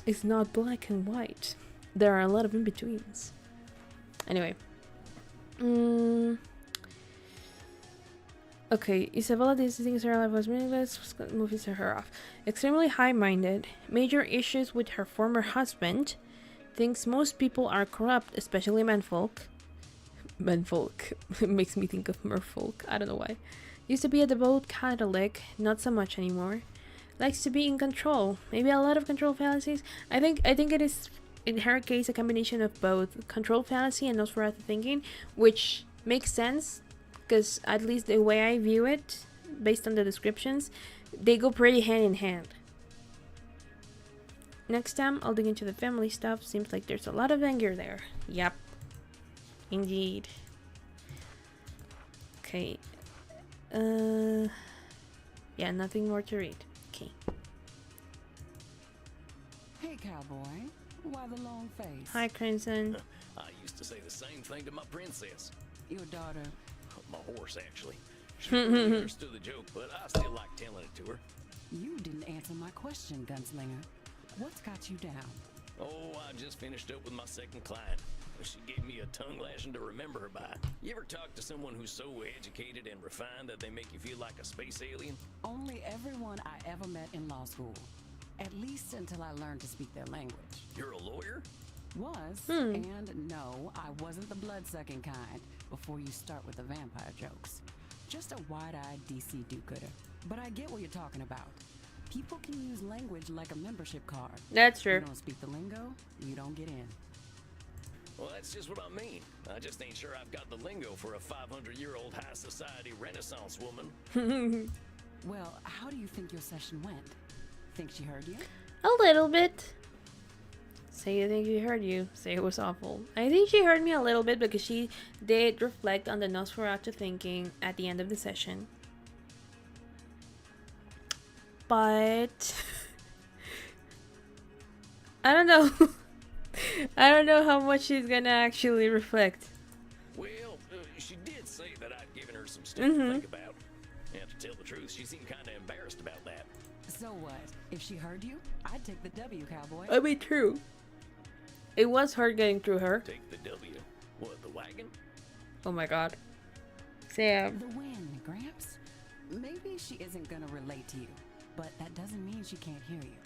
It's not black and white. There are a lot of in-betweens. Anyway. Okay, Isabella thinks her life was meaningless, movies her off. Extremely high-minded, major issues with her former husband, thinks most people are corrupt, especially menfolk. Menfolk makes me think of merfolk, I don't know why. Used to be a devout Catholic, not so much anymore. Likes to be in control, maybe a lot of control fallacies. I think it is, in her case, a combination of both control fallacy and Nosferatu thinking, which makes sense, because at least the way I view it, based on the descriptions, they go pretty hand in hand. Next time, I'll dig into the family stuff. Seems like there's a lot of anger there. Yep. Indeed. Okay. Yeah, nothing more to read. Okay. Hey, cowboy. Why the long face? Hi, Crimson. I used to say the same thing to my princess. Your daughter. My horse, actually. She really understood the joke, but I still like telling it to her. You didn't answer my question, Gunslinger. What's got you down? Oh, I just finished up with my second client. She gave me a tongue lashing to remember her by. You ever talk to someone who's so educated and refined that they make you feel like a space alien? Only everyone I ever met in law school. At least until I learned to speak their language. You're a lawyer? Was, and no, I wasn't the blood-sucking kind before you start with the vampire jokes. Just a wide-eyed DC do-gooder. But I get what you're talking about. People can use language like a membership card. That's true. You don't speak the lingo, you don't get in. Well, that's just what I mean. I just ain't sure I've got the lingo for a 500-year-old high society Renaissance woman. Well, how do you think your session went? Think she heard you? A little bit. Say you think she heard you. Say it was awful. I think she heard me a little bit because she did reflect on the Nosferatu thinking at the end of the session. But I don't know. I don't know how much she's gonna actually reflect. Well, she did say that I'd given her some stuff to think about. And to tell the truth, she seemed kind of embarrassed about that. So what? If she heard you, I'd take the W, cowboy. I mean, true. It was hard getting through her. Take the W. What, the wagon? Oh my god. Sam. The win, Gramps. Maybe she isn't gonna relate to you, but that doesn't mean she can't hear you.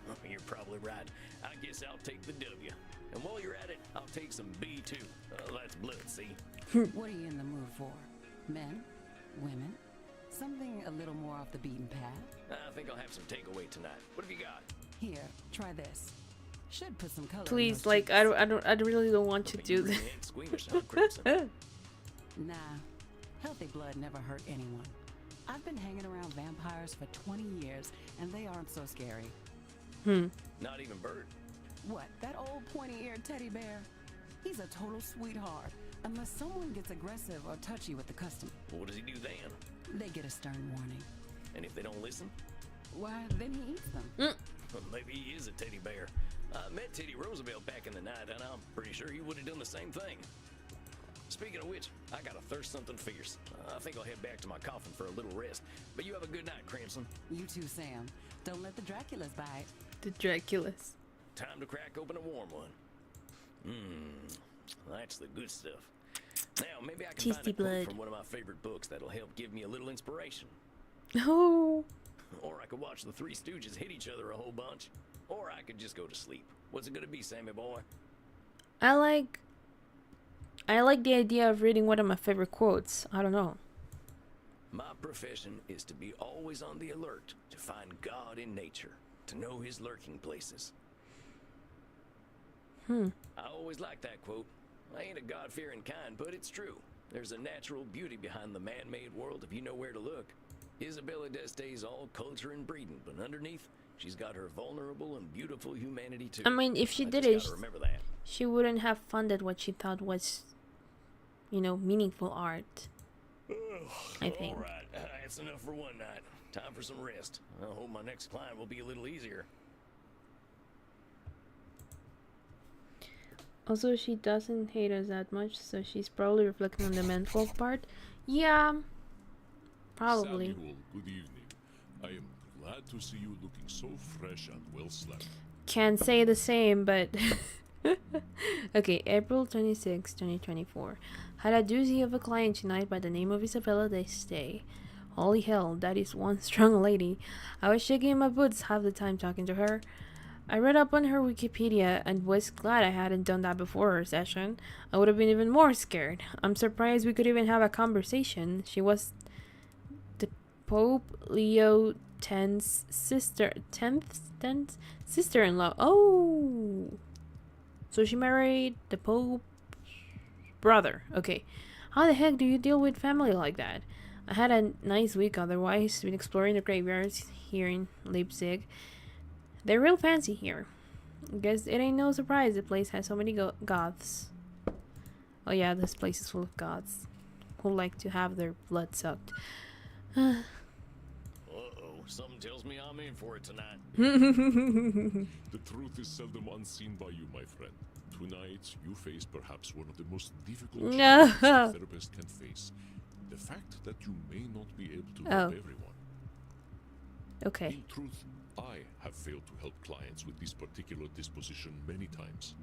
Oh, you're probably right. I guess I'll take the W. And while you're at it, I'll take some B too. That's blood, see? What are you in the mood for? Men? Women? Something a little more off the beaten path? I think I'll have some takeaway tonight. What have you got? Here, try this. Should put some color in Please, those like, cheeks. I really don't want to do this. Squeamish on Crimson. Nah, healthy blood never hurt anyone. I've been hanging around vampires for 20 years, and they aren't so scary. Not even Bert. What, that old pointy-eared teddy bear? He's a total sweetheart, unless someone gets aggressive or touchy with the customer. What does he do then? They get a stern warning. And if they don't listen? Why, then he eats them. Well, maybe he is a teddy bear. I met Teddy Roosevelt back in the night, and I'm pretty sure he would have done the same thing. Speaking of which, I got to thirst something fierce. I think I'll head back to my coffin for a little rest. But you have a good night, Crimson. You too, Sam. Don't let the Draculas bite. The Draculas. Time to crack open a warm one. That's the good stuff. Now, maybe I can find Tasty a quote blood. from one of my favorite books that'll help give me a little inspiration. Oh. Or I could watch the Three Stooges hit each other a whole bunch. Or I could just go to sleep. What's it gonna be, Sammy boy? I like the idea of reading one of my favorite quotes. I don't know. My profession is to be always on the alert, to find God in nature, to know his lurking places. I always like that quote. I ain't a God-fearing kind, but it's true. There's a natural beauty behind the man-made world if you know where to look. Isabella D'Este's all culture and breeding, but underneath, she's got her vulnerable and beautiful humanity too. I mean, if she I did just it, gotta remember that. she wouldn't have funded what she thought was, meaningful art. I think. All right, that's enough for one night. Time for some rest. I hope my next client will be a little easier. Also, she doesn't hate us that much, so she's probably reflecting on the mental part. Yeah, probably. Samuel, good evening. I am glad to see you looking so fresh and well slept. Can't say the same, but... Okay, April 26, 2024. Had a doozy of a client tonight by the name of Isabella D'Este. Holy hell, that is one strong lady. I was shaking in my boots half the time talking to her. I read up on her Wikipedia and was glad I hadn't done that before her session. I would have been even more scared. I'm surprised we could even have a conversation. She was the Pope Leo X's sister-in-law. Oh! So she married the Pope's brother. Okay. How the heck do you deal with family like that? I had a nice week otherwise. Been exploring the graveyards here in Leipzig. They're real fancy here. Guess it ain't no surprise the place has so many goths. Oh yeah, this place is full of goths who like to have their blood sucked. Uh-oh, something tells me I'm in for it tonight. The truth is seldom unseen by you, my friend. Tonight, you face perhaps one of the most difficult challenges a therapist can face. The fact that you may not be able to help everyone. Okay. In truth, I have failed to help clients with this particular disposition many times.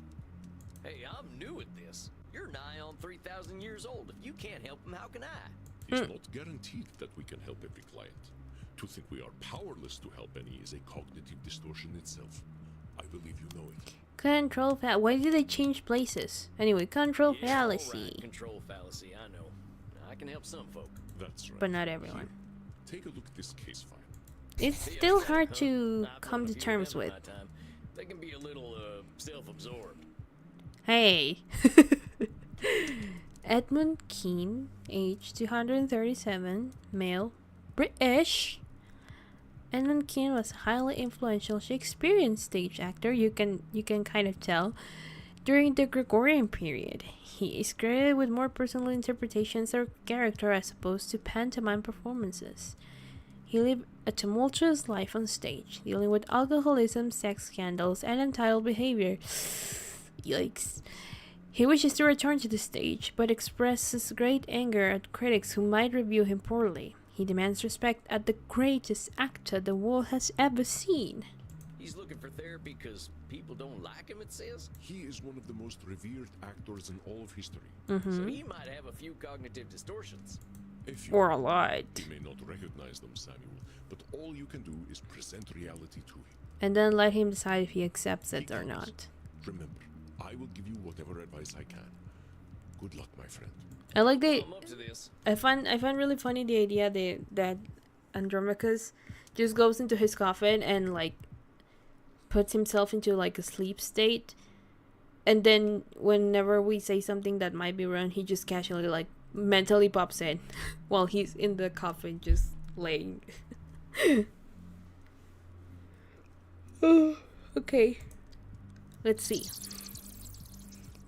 Hey, I'm new at this. You're nigh on 3,000 years old. If you can't help them, how can I? It's not guaranteed that we can help every client. To think we are powerless to help any is a cognitive distortion itself. I believe you know it. Control why did they change places? Anyway, control Yeah, fallacy. all right, control fallacy, I know. I can help some folk. That's right. But not everyone. Take a look at this case file. It's Yeah, still huh? hard to I've come known to a few of terms them in with. my time. They can be a little self-absorbed. Hey. Edmund Keane, age 237, male, British. Edmund Keane was a highly influential Shakespearean stage actor, you can kind of tell, during the Gregorian period. He is credited with more personal interpretations of character as opposed to pantomime performances. He lived a tumultuous life on stage, dealing with alcoholism, sex scandals, and entitled behavior. Yikes. He wishes to return to the stage, but expresses great anger at critics who might review him poorly. He demands respect at the greatest actor the world has ever seen. He's looking for therapy because people don't like him, it says? He is one of the most revered actors in all of history. So he might have a few cognitive distortions. If you Or a lot. You may not recognize them, Samuel, but all you can do is present reality to him. And then let him decide if he accepts it He or comes. not. Remember, I will give you whatever advice I can. Good luck, my friend. I like the I'm up to this. I find really funny the idea that Andromachus just goes into his coffin and like puts himself into like a sleep state, and then whenever we say something that might be wrong, he just casually like mentally pops in while he's in the coffin just laying. Okay, let's see.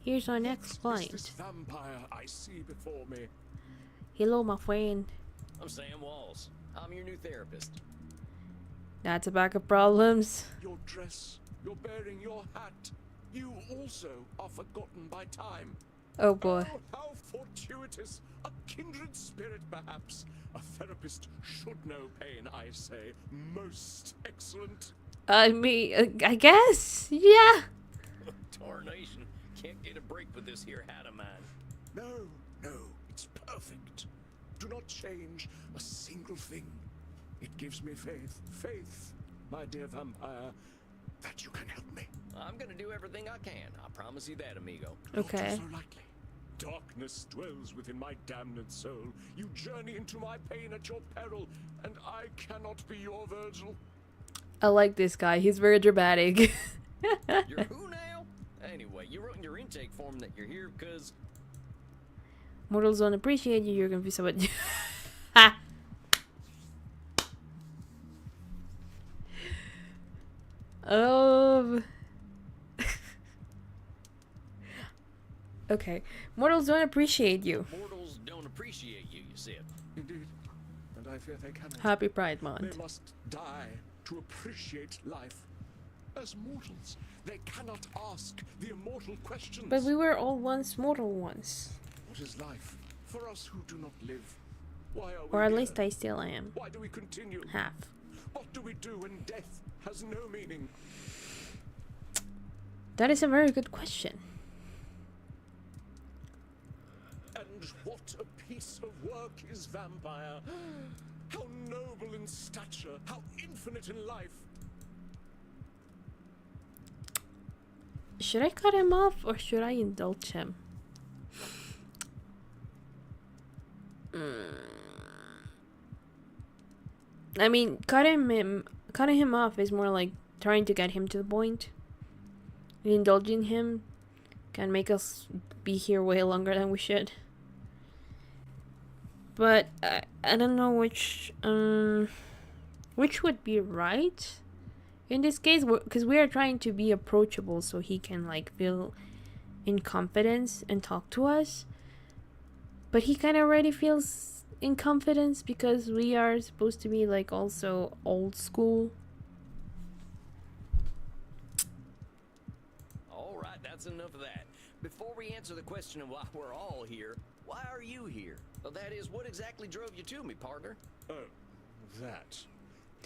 Here's our next client. This vampire I see before me. Hello, my friend. I'm Sam Walls. I'm your new therapist. That's a bag of problems. Your dress, your bearing, your hat. You also are forgotten by time. Oh boy. Oh, how fortuitous. A kindred spirit, perhaps. A therapist should know pain, I say. Most excellent. I mean, I guess, yeah. Tarnation. Can't get a break with this here hat of mine. No, it's perfect. Do not change a single thing. It gives me faith, my dear vampire, that you can help me. I'm gonna do everything I can. I promise you that, amigo. Okay. Not so lightly. Darkness dwells within my damned soul. You journey into my pain at your peril, and I cannot be your Virgil. I like this guy. He's very dramatic. You're who now? Anyway, you wrote in your intake form that you're here because... Mortals don't appreciate you. You're confused about you. Ha! Okay. Mortals don't appreciate you. Mortals don't appreciate you, you said. Indeed, and I fear they cannot. Happy Pride They Month. must die to appreciate life. As mortals, they cannot ask the immortal questions. But we were all once mortal once. What is life for us who do not live? Why are we Or at here? least I still am. Why do we continue? Half. What do we do when death has no meaning? That is a very good question. And what a piece of work is vampire. How noble in stature, how infinite in life. Should I cut him off or should I indulge him? I mean, cutting him off is more like trying to get him to the point. Indulging him can make us be here way longer than we should. But I don't know which would be right in this case, because we are trying to be approachable so he can like feel in confidence and talk to us. But he kind of already feels in confidence because we are supposed to be like also old school. All right, that's enough of that. Before we answer the question of why we're all here, why are you here? Well, that is, what exactly drove you to me, partner? Oh, that.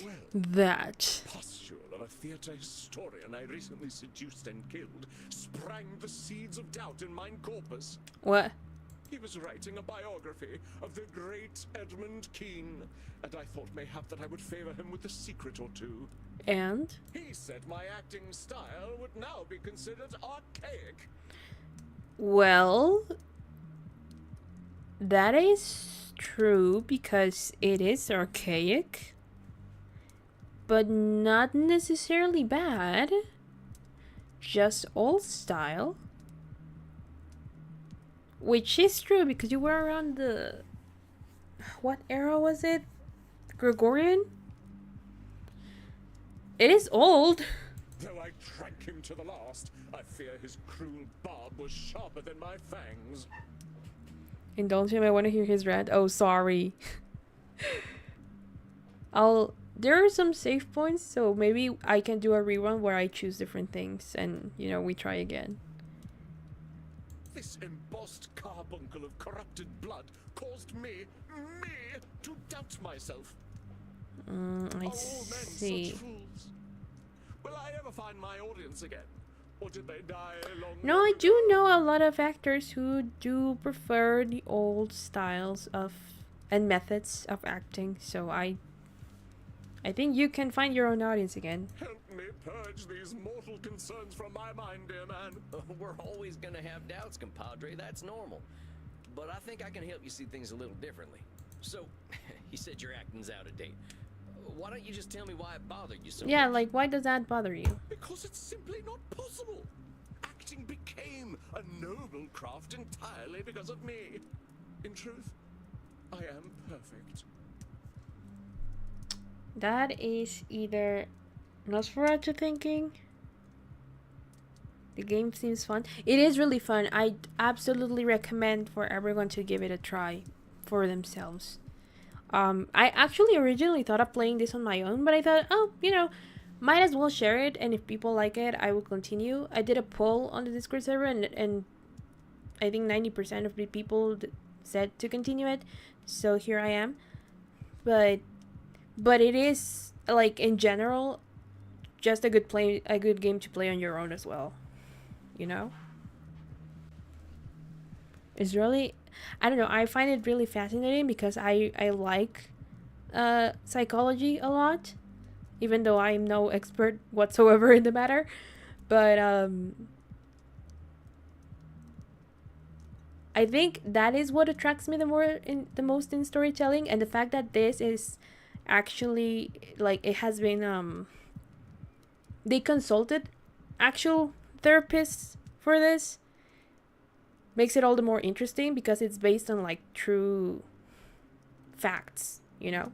Well, that. pustule of a theatre historian I recently seduced and killed sprang the seeds of doubt in mine corpus. What? He was writing a biography of the great Edmund Kean, and I thought mayhap that I would favor him with a secret or two. And? He said my acting style would now be considered archaic. Well, that is true because it is archaic, but not necessarily bad. Just old style. Which is true because you were around the... What era was it? Gregorian? It is old. Though I drank him to the last, I fear his cruel barb was sharper than my fangs. Indulge him, I want to hear his rant. Oh, sorry. There are some save points, so maybe I can do a rerun where I choose different things and, you know, we try again. This embossed carbuncle of corrupted blood caused me to doubt myself. I Are all men see. such fools? Will I ever find my audience again? Or did they die long No, I do know a lot of actors who do prefer the old styles of and methods of acting, so I think you can find your own audience again. Help me purge these mortal concerns from my mind, dear man. We're always gonna have doubts, compadre. That's normal. But I think I can help you see things a little differently. So, he said your acting's out of date. Why don't you just tell me why it bothered you so Yeah, much? like, why does that bother you? Because it's simply not possible. Acting became a noble craft entirely because of me. In truth, I am perfect. That is either Nosferatu thinking. The game seems fun. It is really fun. I absolutely recommend for everyone to give it a try for themselves. I actually originally thought of playing this on my own, but I thought, oh, you know, might as well share it, and if people like it, I will continue. I did a poll on the Discord server, and I think 90% of the people said to continue it, so here I am. But it is, like, in general, just a good game to play on your own as well, you know? It's really, I don't know, I find it really fascinating because I like psychology a lot, even though I'm no expert whatsoever in the matter. But I think that is what attracts me the most in storytelling, and the fact that this is actually, like, it has been they consulted actual therapists for this, makes it all the more interesting because it's based on, like, true facts, you know?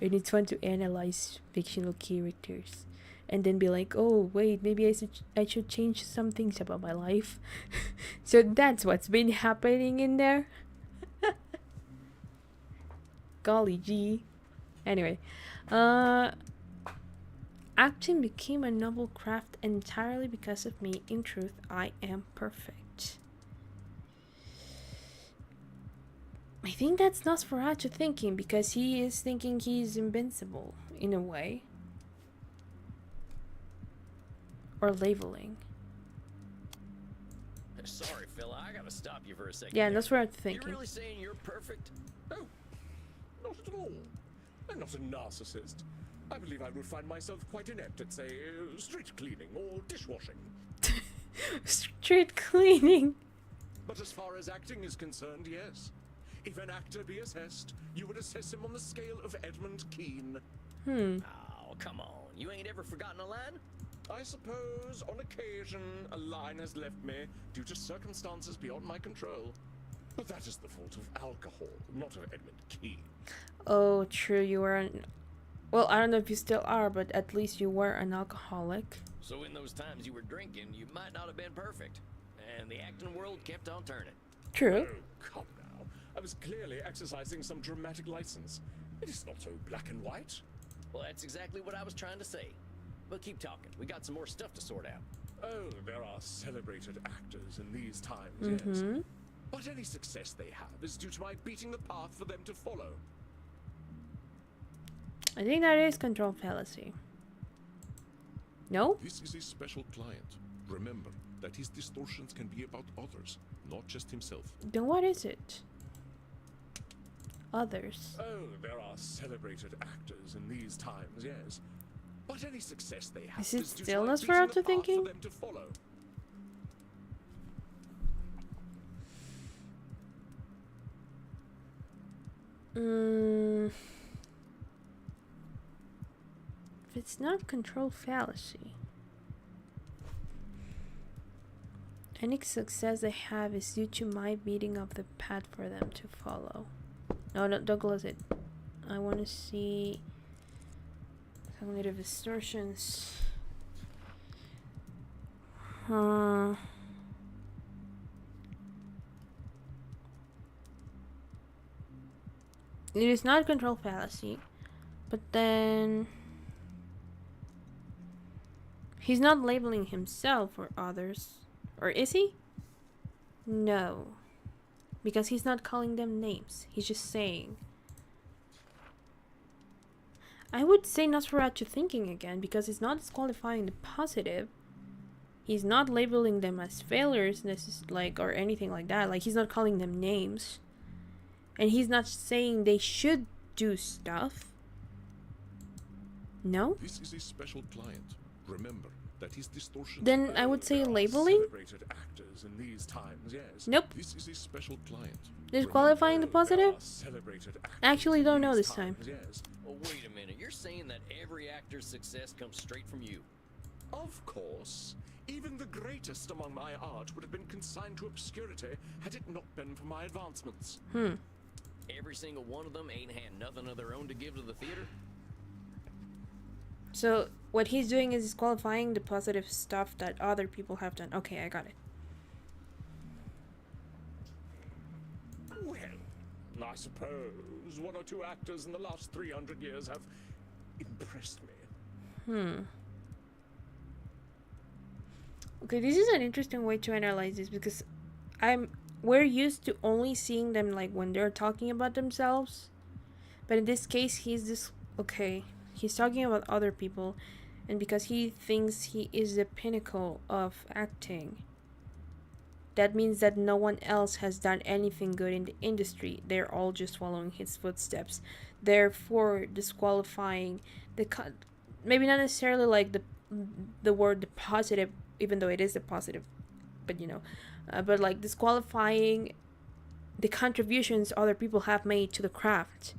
And it's fun to analyze fictional characters and then be like, oh, wait, maybe I should change some things about my life. So that's what's been happening in there. Golly gee. Anyway, acting became a noble craft entirely because of me. In truth, I am perfect. I think that's Nosferatu thinking, because he is thinking he's invincible, in a way. Or labeling. Sorry, fella, I gotta stop you for a second. Yeah, there. Nosferatu thinking. You're really saying you're perfect? Oh, not at all. I'm not a narcissist. I believe I would find myself quite inept at, say, street cleaning or dishwashing. Street cleaning. But as far as acting is concerned, yes. If an actor be assessed, you would assess him on the scale of Edmund Kean. Oh, come on. You ain't ever forgotten a line? I suppose, on occasion, a line has left me due to circumstances beyond my control. But that is the fault of alcohol, not of Edmund Kean. Oh, true, you were an... Well, I don't know if you still are, but at least you were an alcoholic. So in those times you were drinking, you might not have been perfect. And the acting world kept on turning. True. Oh, come now. I was clearly exercising some dramatic license. It is not so black and white. Well, that's exactly what I was trying to say. But keep talking. We got some more stuff to sort out. Oh, there are celebrated actors in these times, yes. But any success they have is due to my beating the path for them to follow. I think that is control fallacy. No? This is a special client. Remember that his distortions can be about others, not just himself. Then what is it? Others. Oh, there are celebrated actors in these times, yes. But any success they have Is it due to still my Nosferatu beating the path thinking? for them to follow. If it's not control fallacy, any success I have is due to my beating of the path for them to follow. No, don't close it. I want to see cognitive distortions. It is not control fallacy, but then he's not labeling himself or others. Or is he? No. Because he's not calling them names. He's just saying. I would say Nosferatu thinking again, because it's not disqualifying the positive. He's not labeling them as failures, or anything like that. Like, he's not calling them names. And he's not saying they should do stuff. No? This is a special client. Remember that his distortions. Then I would say There are labeling? celebrated actors in these times, yes. Nope. This is a special client. Disqualifying the There are positive? celebrated actors I actually in don't know these this time. times, yes. Oh, wait a minute. You're saying that every actor's success comes straight from you? Of course. Even the greatest among my art would have been consigned to obscurity had it not been for my advancements. Every single one of them ain't had nothing of their own to give to the theater? So what he's doing is disqualifying the positive stuff that other people have done. Okay, I got it. Well, I suppose one or two actors in the last 300 years have impressed me. Okay, this is an interesting way to analyze this, because we're used to only seeing them like when they're talking about themselves. But in this case, he's talking about other people, and because he thinks he is the pinnacle of acting, that means that no one else has done anything good in the industry. They're all just following his footsteps, therefore disqualifying maybe not necessarily like the word the positive, even though it is the positive, but but like disqualifying the contributions other people have made to the craft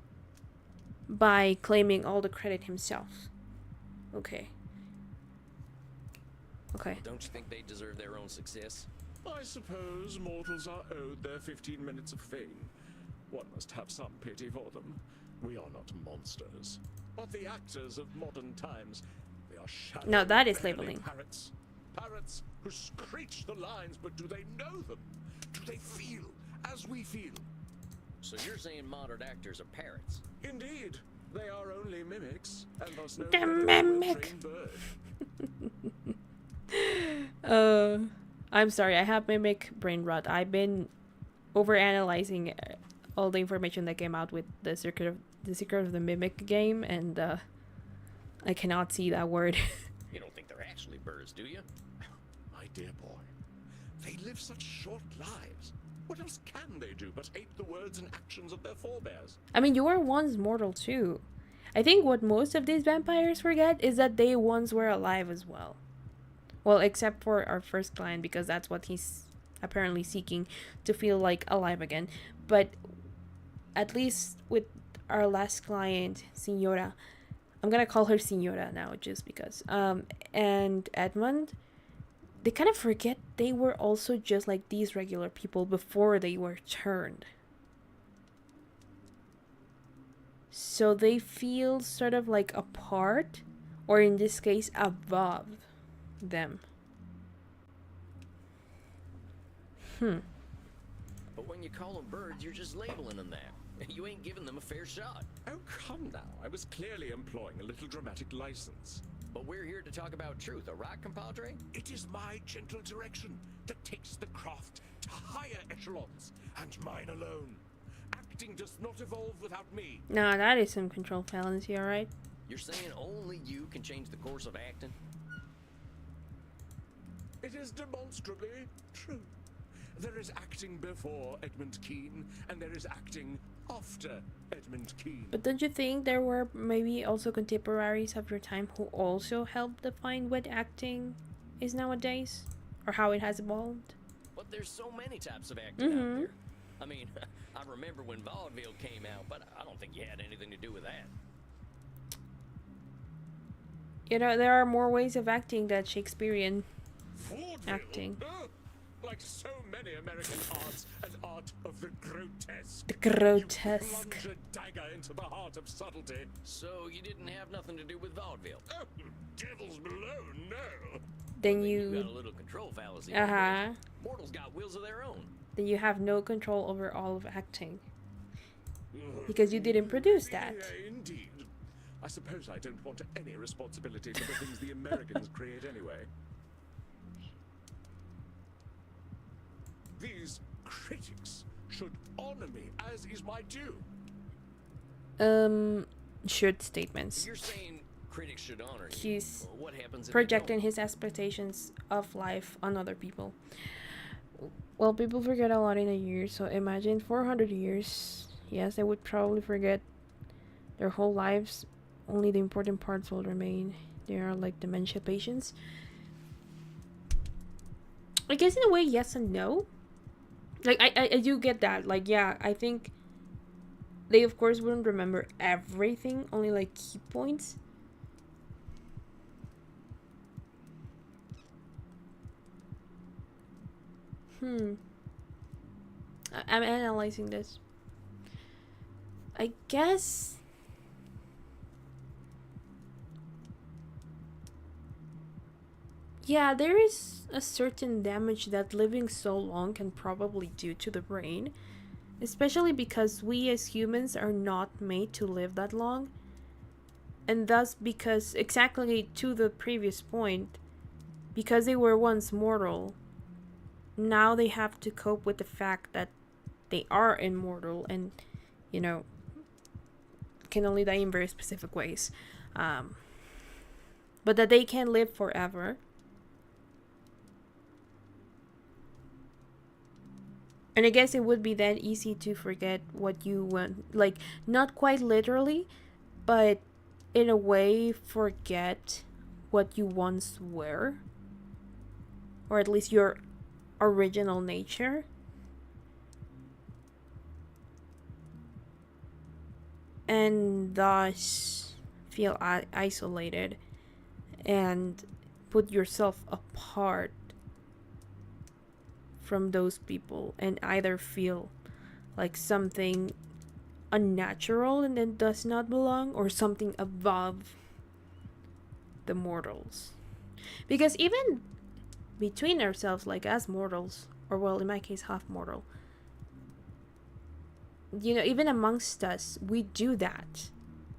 by claiming all the credit himself. Okay. Don't you think they deserve their own success? I suppose mortals are owed their 15 minutes of fame. One must have some pity for them. We are not monsters. But the actors of modern times, they are shallow, No, that is barely labeling. Parrots. Parrots who screech the lines, but do they know them? Do they feel as we feel? So you're saying modern actors are parrots? Indeed. They are only mimics, and thus no The better than a mimic. well-trained bird. I'm sorry, I have mimic brain rot. I've been overanalyzing all the information that came out with the Secret of the Mimic game, and I cannot see that word. You don't think they're actually birds, do you? My dear boy, they live such short lives. What else can they do but ape the words and actions of their forebears? I mean, you were once mortal too. I think what most of these vampires forget is that they once were alive as well. Well, except for our first client, because that's what he's apparently seeking, to feel like alive again. But at least with our last client, Senora, I'm gonna call her Senora now just because, and Edmund, they kind of forget they were also just like these regular people before they were turned. So they feel sort of like a part, or in this case, above them. But when you call them birds, you're just labeling them that. You ain't giving them a fair shot. Oh, come now. I was clearly employing a little dramatic license. But we're here to talk about truth, right, compadre? It is my gentle direction that takes the craft to higher echelons, and mine alone. Acting does not evolve without me. Nah, that is some control fallacy, alright? You're saying only you can change the course of acting? It is demonstrably true. There is acting before Edmund Kean, and there is acting after Edmund Kean. But don't you think there were maybe also contemporaries of your time who also helped define what acting is nowadays? Or how it has evolved? But there's so many types of acting out there. I mean, I remember when vaudeville came out, but I don't think you had anything to do with that. You know, there are more ways of acting than Shakespearean Vaudeville? acting. Like so many American arts, an art of the grotesque. The grotesque. You plunge a dagger into the heart of subtlety. So you didn't have nothing to do with vaudeville? Oh, devils below, no. Then You got a you... little control fallacy. Uh-huh. Mortals got wills of their own. Then you have no control over all of acting. Because you didn't produce that. Yeah, indeed. I suppose I don't want any responsibility for the things the Americans create anyway. These critics should honor me, as is my due. Should statements. You're saying critics should honor you. He's Well, what happens if they projecting don't? his expectations of life on other people. Well, people forget a lot in a year, so imagine 400 years. Yes, they would probably forget their whole lives. Only the important parts will remain. They are like dementia patients. I guess in a way, yes and no. Like, I do get that. Like, yeah, I think they, of course, wouldn't remember everything. Only, like, key points. I'm analyzing this. I guess... Yeah, there is a certain damage that living so long can probably do to the brain. Especially because we as humans are not made to live that long. And thus, because, exactly to the previous point, because they were once mortal, now they have to cope with the fact that they are immortal and, you know, can only die in very specific ways. But that they can live forever. And I guess it would be that easy to forget what you want. Like, not quite literally, but in a way forget what you once were. Or at least your original nature. And thus feel isolated. And put yourself apart from those people, and either feel like something unnatural and then does not belong, or something above the mortals. Because even between ourselves, like as mortals, or well, in my case, half mortal, you know, even amongst us, we do that.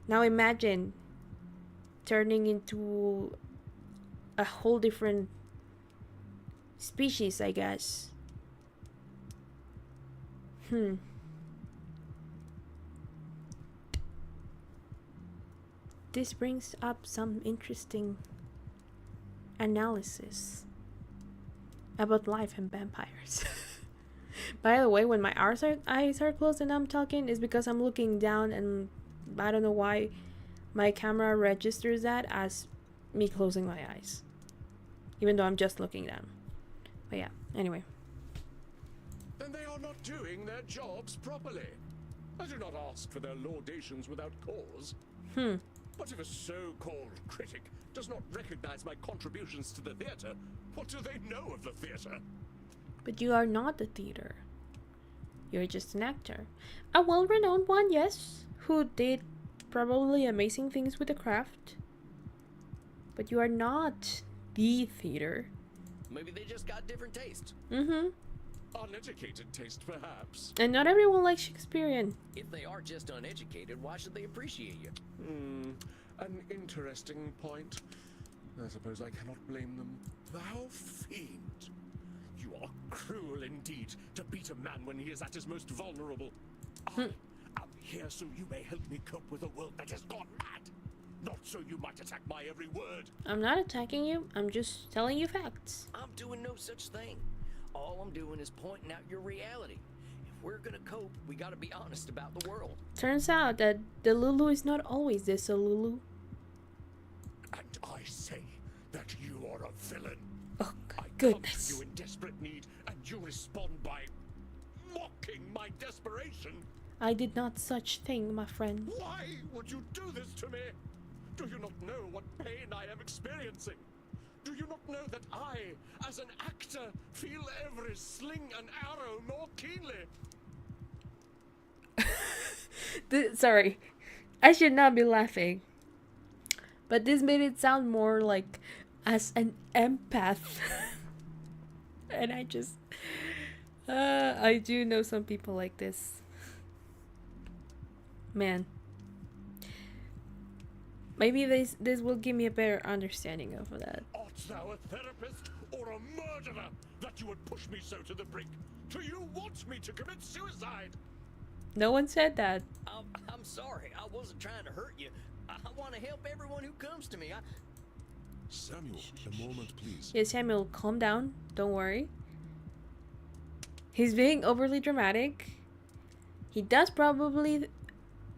Now imagine turning into a whole different species, I guess. This brings up some interesting analysis about life and vampires. By the way, when my eyes are closed and I'm talking, is because I'm looking down, and I don't know why my camera registers that as me closing my eyes, even though I'm just looking down. But yeah, anyway. Then they are not doing their jobs properly. I do not ask for their laudations without cause. But if a so-called critic does not recognize my contributions to the theater, what do they know of the theater? But you are not the theater. You're just an actor. A well-renowned one, yes, who did probably amazing things with the craft. But you are not the theater. Maybe they just got different tastes. Uneducated taste, perhaps. And not everyone likes Shakespearean. If they are just uneducated, why should they appreciate you? An interesting point. I suppose I cannot blame them. Thou fiend! You are cruel indeed to beat a man when he is at his most vulnerable. I am here so you may help me cope with a world that has gone mad. Not so you might attack my every word. I'm not attacking you. I'm just telling you facts. I'm doing no such thing. All I'm doing is pointing out your reality. If we're gonna cope, we gotta be honest about the world. Turns out that the Lulu is not always this Lulu. And I say that you are a villain. Oh, I goodness. come to you in desperate need, and you respond by mocking my desperation. I did not such thing, my friend. Why would you do this to me? Do you not know what pain I am experiencing? Do you not know that I, as an actor, feel every sling and arrow more keenly? Sorry, I should not be laughing. But this made it sound more like as an empath. And I just... I do know some people like this. Man. Maybe this will give me a better understanding of that. Art thou a therapist or a murderer that you would push me so to the brink? Do you want me to commit suicide? No one said that. I'm sorry. I wasn't trying to hurt you. I want to help everyone who comes to me. Samuel, a moment, please. Yeah, Samuel, calm down. Don't worry. He's being overly dramatic. He does probably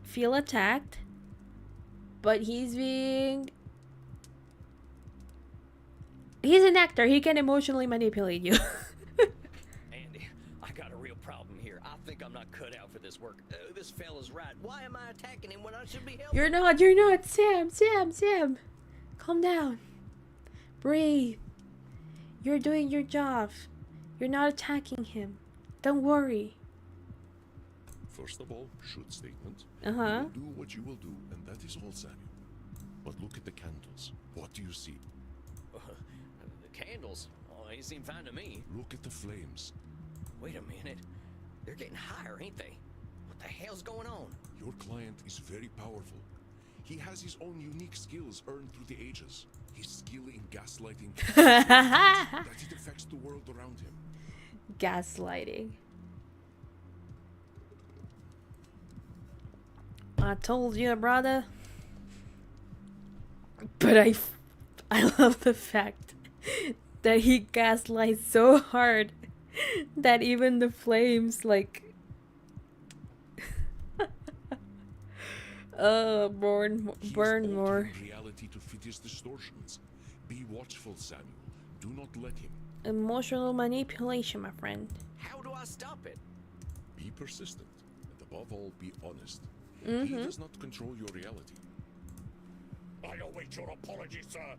feel attacked. But he's an actor. He can emotionally manipulate you. Andy, I got a real problem here. I think I'm not cut out for this work. This fella's right. Why am I attacking him when I should be helping? You're not. Sam. Calm down. Breathe. You're doing your job. You're not attacking him. Don't worry. First of all, should statement. Uh-huh. You will do what you will do, and that is all, Samuel. But look at the candles. What do you see? The candles? Oh, they seem fine to me. Look at the flames. Wait a minute. They're getting higher, ain't they? What the hell's going on? Your client is very powerful. He has his own unique skills earned through the ages. His skill in gaslighting that it affects the world around him. Gaslighting. I told you, brother. But I love the fact that he gaslights so hard that even the flames like burn more. Reality to fit his distortions. Be watchful, Samuel. Do not let him. Emotional manipulation, my friend. How do I stop it? Be persistent, and above all, be honest. Mm-hmm. He does not control your reality. I await your apology, sir.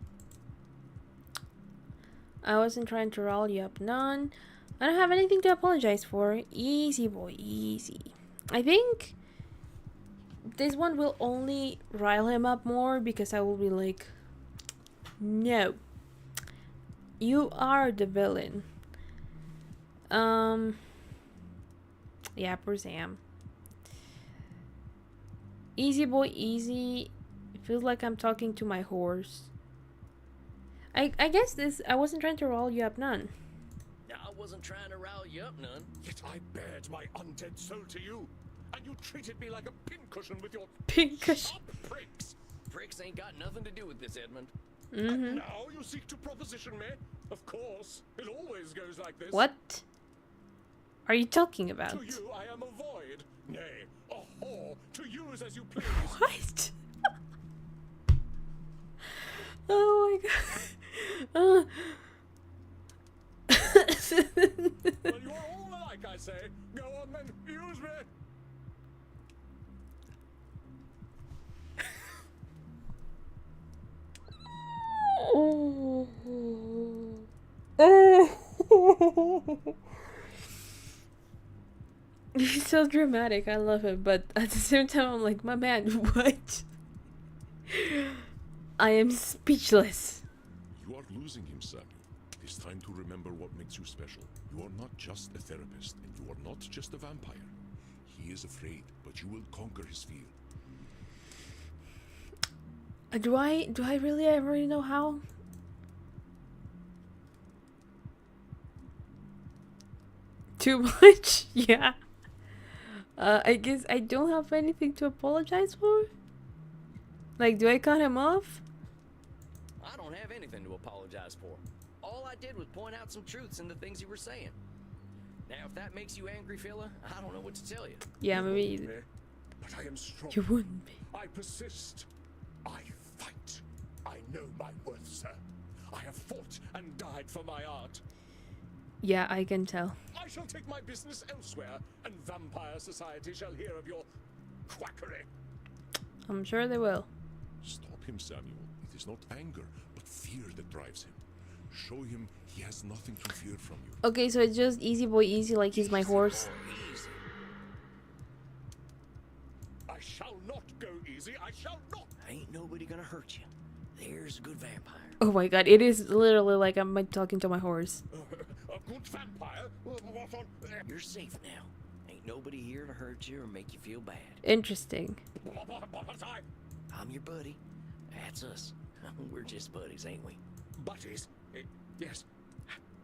I wasn't trying to rile you up, none. I don't have anything to apologize for. Easy, boy, easy. I think this one will only rile him up more because I will be like, no, you are the villain. Yeah, poor Sam. Easy, boy, easy. It feels like I'm talking to my horse. I guess I wasn't trying to rile you up, none. I wasn't trying to rile you up none. Yet I bared my undead soul to you, and you treated me like a pincushion with your Pincushion. sharp pricks. Pricks ain't got nothing to do with this, Edmund. And now you seek to proposition me? Of course, it always goes like this. What are you talking about? To you I am a void, nay, a whore, to use as you please. What? Oh my god. Well, you are all alike, I say. Go on then, use me. He's so dramatic. I love him, but at the same time, I'm like, my man, what? I am speechless. You are losing him, Samuel. It is time to remember what makes you special. You are not just a therapist, and you are not just a vampire. He is afraid, but you will conquer his fear. Do I really already know how? Too much? Yeah. I guess I don't have anything to apologize for? Like, do I cut him off? I don't have anything to apologize for. All I did was point out some truths in the things you were saying. Now, if that makes you angry, fella, I don't know what to tell you. Yeah, maybe. But I am strong. You wouldn't be. I persist. I fight. I know my worth, sir. I have fought and died for my art. Yeah, I can tell. I shall take my business elsewhere, and Vampire Society shall hear of your quackery. I'm sure they will. Stop him, Samuel. It is not anger, but fear that drives him. Show him he has nothing to fear from you. Okay, so it's just easy boy easy, like he's my horse. Easy. I shall not go easy. I shall not. Ain't nobody gonna hurt you. There's a good vampire. Oh my god, it is literally like I'm like talking to my horse. A good vampire? What on? You're safe now. Ain't nobody here to hurt you or make you feel bad. Interesting. But I'm your buddy. That's us. We're just buddies, ain't we? buddies. Yes,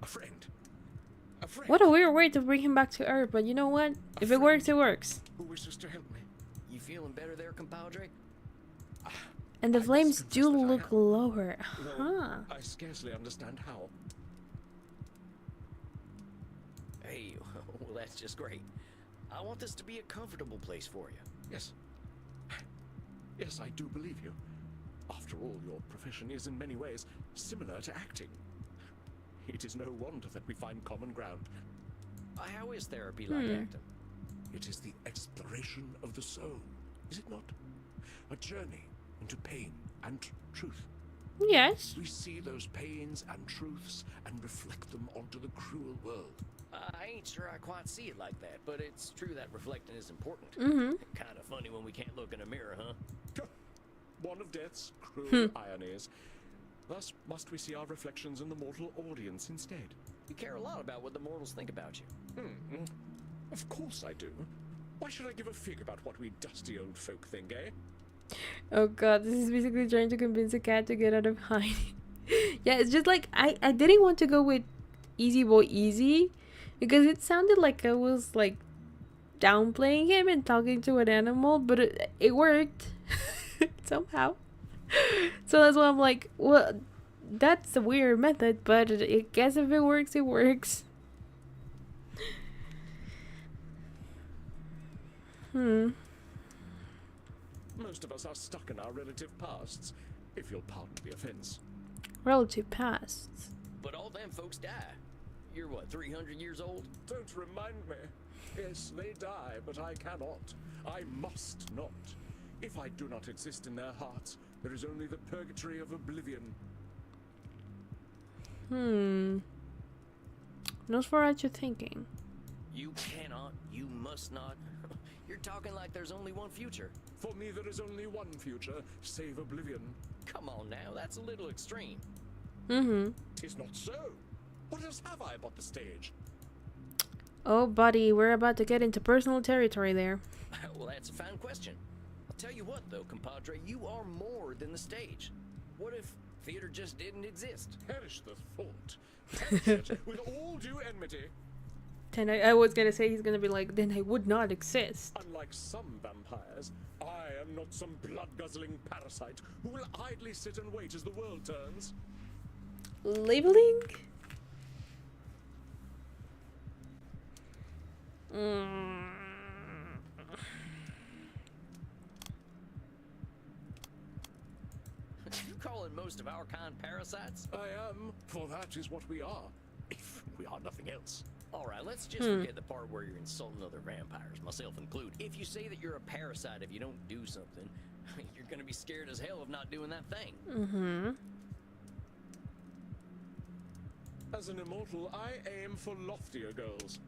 a friend. A friend. What a weird way to bring him back to Earth, but you know what? If it works, it works. Who wishes to help me? You feeling better there, compadre? And the I flames must do confess that I look am. lower. Though Huh. I scarcely understand how. Hey, well, that's just great. I want this to be a comfortable place for you. Yes. Yes, I do believe you. After all, your profession is in many ways similar to acting. It is no wonder that we find common ground. How is therapy like acting? It is the exploration of the soul, is it not? A journey into pain and truth. Yes. We see those pains and truths and reflect them onto the cruel world. I ain't sure I quite see it like that, but it's true that reflecting is important. Mm-hmm. Kind of funny when we can't look in a mirror, huh? One of death's cruel ironies. Thus must we see our reflections in the mortal audience instead. You care a lot about what the mortals think about you. Of course I do. Why should I give a fig about what we dusty old folk think, eh? Oh god, this is basically trying to convince a cat to get out of hiding. Yeah, it's just like I didn't want to go with Easy Boy Easy because it sounded like I was like downplaying him and talking to an animal, but it worked somehow. So that's why I'm like, well, that's a weird method, but I guess if it works, it works. Most of us are stuck in our relative pasts, if you'll pardon the offense. Relative pasts. But all them folks die. You're what, 300 years old? Don't remind me. Yes, they die, but I cannot. I must not. If I do not exist in their hearts, there is only the purgatory of oblivion. Knows for what you're thinking. You cannot, you must not. You're talking like there's only one future. For me, there is only one future, save oblivion. Come on now, that's a little extreme. Tis not so. What else have I but the stage? Oh, buddy, we're about to get into personal territory there. Well, that's a fine question. I'll tell you what, though, compadre, you are more than the stage. What if theater just didn't exist? Perish the thought. Perish it with all due enmity. Then I was gonna say he's gonna be like, then I would not exist. Unlike some vampires, I am not some blood-guzzling parasite who will idly sit and wait as the world turns. Labeling? You calling most of our kind parasites? I am, for that is what we are, if we are nothing else. All right, let's just forget the part where you're insulting other vampires, myself included. If you say that you're a parasite if you don't do something, you're gonna be scared as hell of not doing that thing. As an immortal, I aim for loftier goals.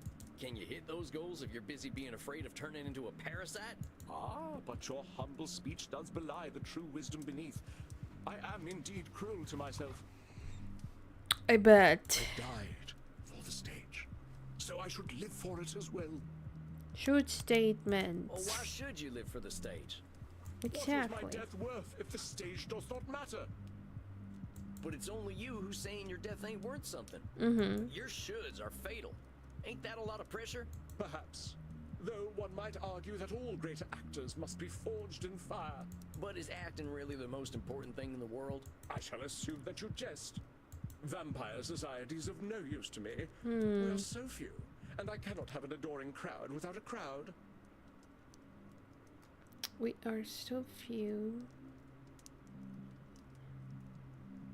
Can you hit those goals if you're busy being afraid of turning into a parasite? Ah, but your humble speech does belie the true wisdom beneath. I am indeed cruel to myself. I bet. I died for the stage, so I should live for it as well. Shoot statements. Well, why should you live for the stage? What was Exactly. my death worth if the stage does not matter? But it's only you who's saying your death ain't worth something. Your shoulds are fatal. Ain't that a lot of pressure? Perhaps. Though one might argue that all great actors must be forged in fire. But is acting really the most important thing in the world? I shall assume that you jest. Vampire society's of no use to me. We are so few, and I cannot have an adoring crowd without a crowd. We are so few.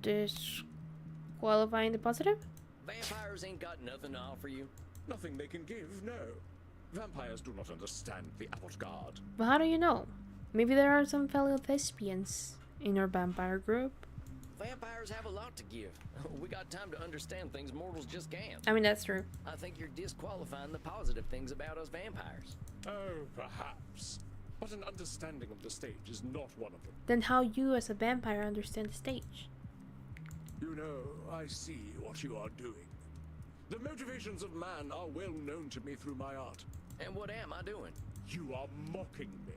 Disqualifying the positive? Vampires ain't got nothing to offer you. Nothing they can give, no. Vampires do not understand the avant-garde. But how do you know? Maybe there are some fellow thespians in our vampire group. Vampires have a lot to give. We got time to understand things mortals just can't. I mean, that's true. I think you're disqualifying the positive things about us vampires. Oh, perhaps. But an understanding of the stage is not one of them. Then how you as a vampire understand the stage? You know, I see what you are doing. The motivations of man are well known to me through my art. And what am I doing? You are mocking me,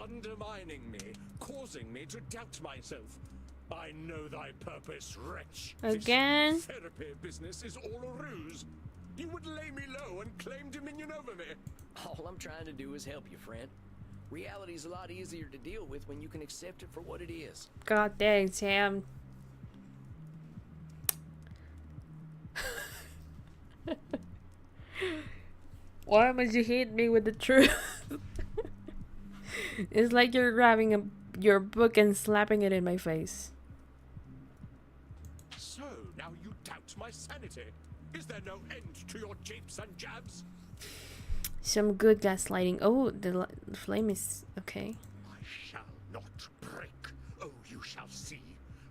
undermining me, causing me to doubt myself. I know thy purpose, wretch. Again? This therapy business is all a ruse. You would lay me low and claim dominion over me. All I'm trying to do is help you, friend. Reality's a lot easier to deal with when you can accept it for what it is. God dang, Sam. Why must you hate me with the truth? It's like you're grabbing your book and slapping it in my face. So, now you doubt my sanity. Is there no end to your japes and jabs? Some good gaslighting. Oh, the flame is okay. I shall not break. Oh, you shall see.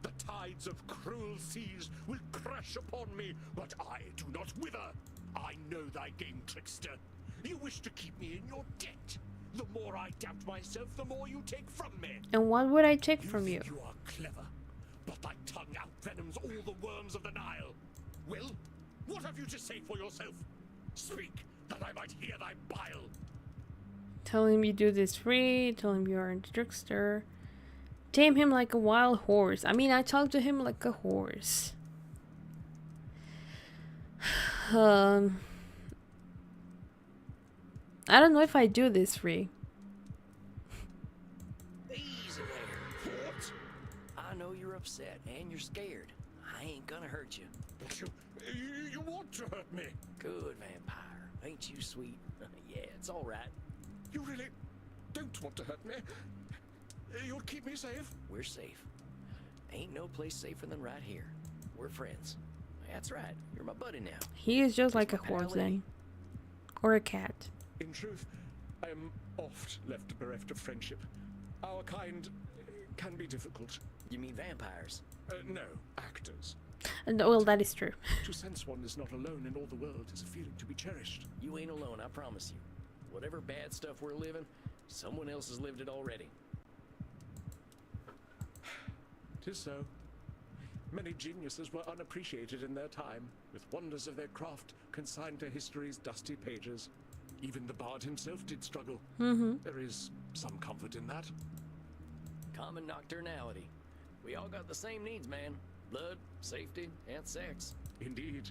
The tides of cruel seas will crash upon me, but I do not wither. I know thy game, trickster. You wish to keep me in your debt. The more I doubt myself, the more you take from me. And what would I take from you? Think you are clever, but thy tongue outvenoms all the worms of the Nile. Well, what have you to say for yourself? Speak, that I might hear thy bile. Tell him you do this free. Tell him you are a trickster. Tame him like a wild horse. I mean, I talk to him like a horse. I don't know if I do this free. Easy there. What? I know you're upset and you're scared. I ain't gonna hurt you. But you want to hurt me. Good vampire. Ain't you sweet? Yeah, it's all right. You really don't want to hurt me. You'll keep me safe. We're safe. Ain't no place safer than right here. We're friends. That's right. You're my buddy now. He is just like a horse then. Or a cat. In truth, I am oft left bereft of friendship. Our kind can be difficult. You mean vampires? No, actors. Well, that is true. To sense one is not alone in all the world is a feeling to be cherished. You ain't alone, I promise you. Whatever bad stuff we're living, someone else has lived it already. 'Tis so. Many geniuses were unappreciated in their time, with wonders of their craft consigned to history's dusty pages. Even the bard himself did struggle. There is some comfort in that. Common nocturnality. We all got the same needs, man. Blood, safety, and sex. Indeed.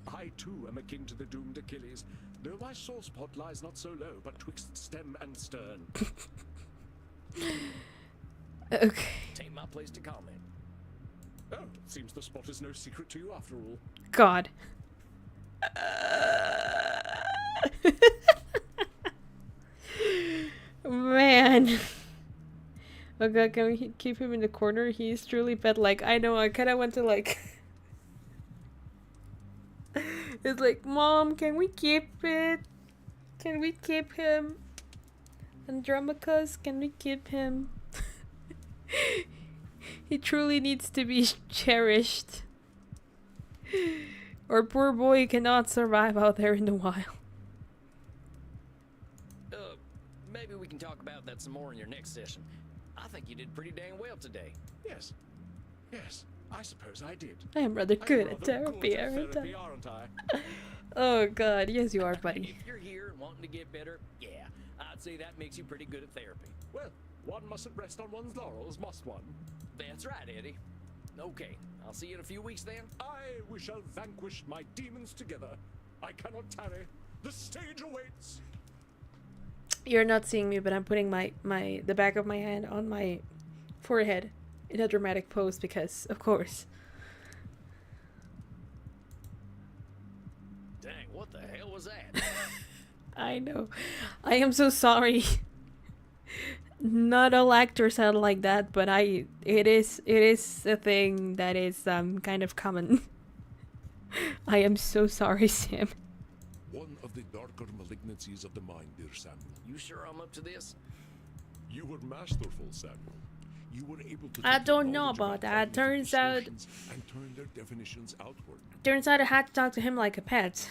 I too am akin to the doomed Achilles, though my sore spot lies not so low, but twixt stem and stern. Okay. Tain't my place to comment. Oh, seems the spot is no secret to you after all. God. Man. Oh god, can we keep him in the corner? He's truly pet like. I know, I kinda want to like. It's like, Mom, can we keep it? Can we keep him? Andromachus, can we keep him? He truly needs to be cherished. Our poor boy cannot survive out there in the wild. Maybe we can talk about that some more in your next session. I think you did pretty dang well today. Yes. Yes, I suppose I did. I am rather good I'm at rather therapy, good at aren't therapy, I? aren't I? Oh god, yes you are, buddy. If you're here and wanting to get better, yeah, I'd say that makes you pretty good at therapy. Well, one mustn't rest on one's laurels, must one? That's right, Eddie. Okay, I'll see you in a few weeks then. Aye, we shall vanquish my demons together. I cannot tarry. The stage awaits. You're not seeing me, but I'm putting the back of my hand on my forehead in a dramatic pose because, of course. Dang, what the hell was that? I know. I am so sorry. Not all actors sound like that, but it is a thing that is kind of common. I am so sorry, Sam. One of the darker malignancies of the mind, dear Samuel. You sure I'm up to this? You were masterful, Samuel. You were able to I take your don't know knowledge about that. cognitive Turns out distortions and turn their definitions outward. I had to talk to him like a pet.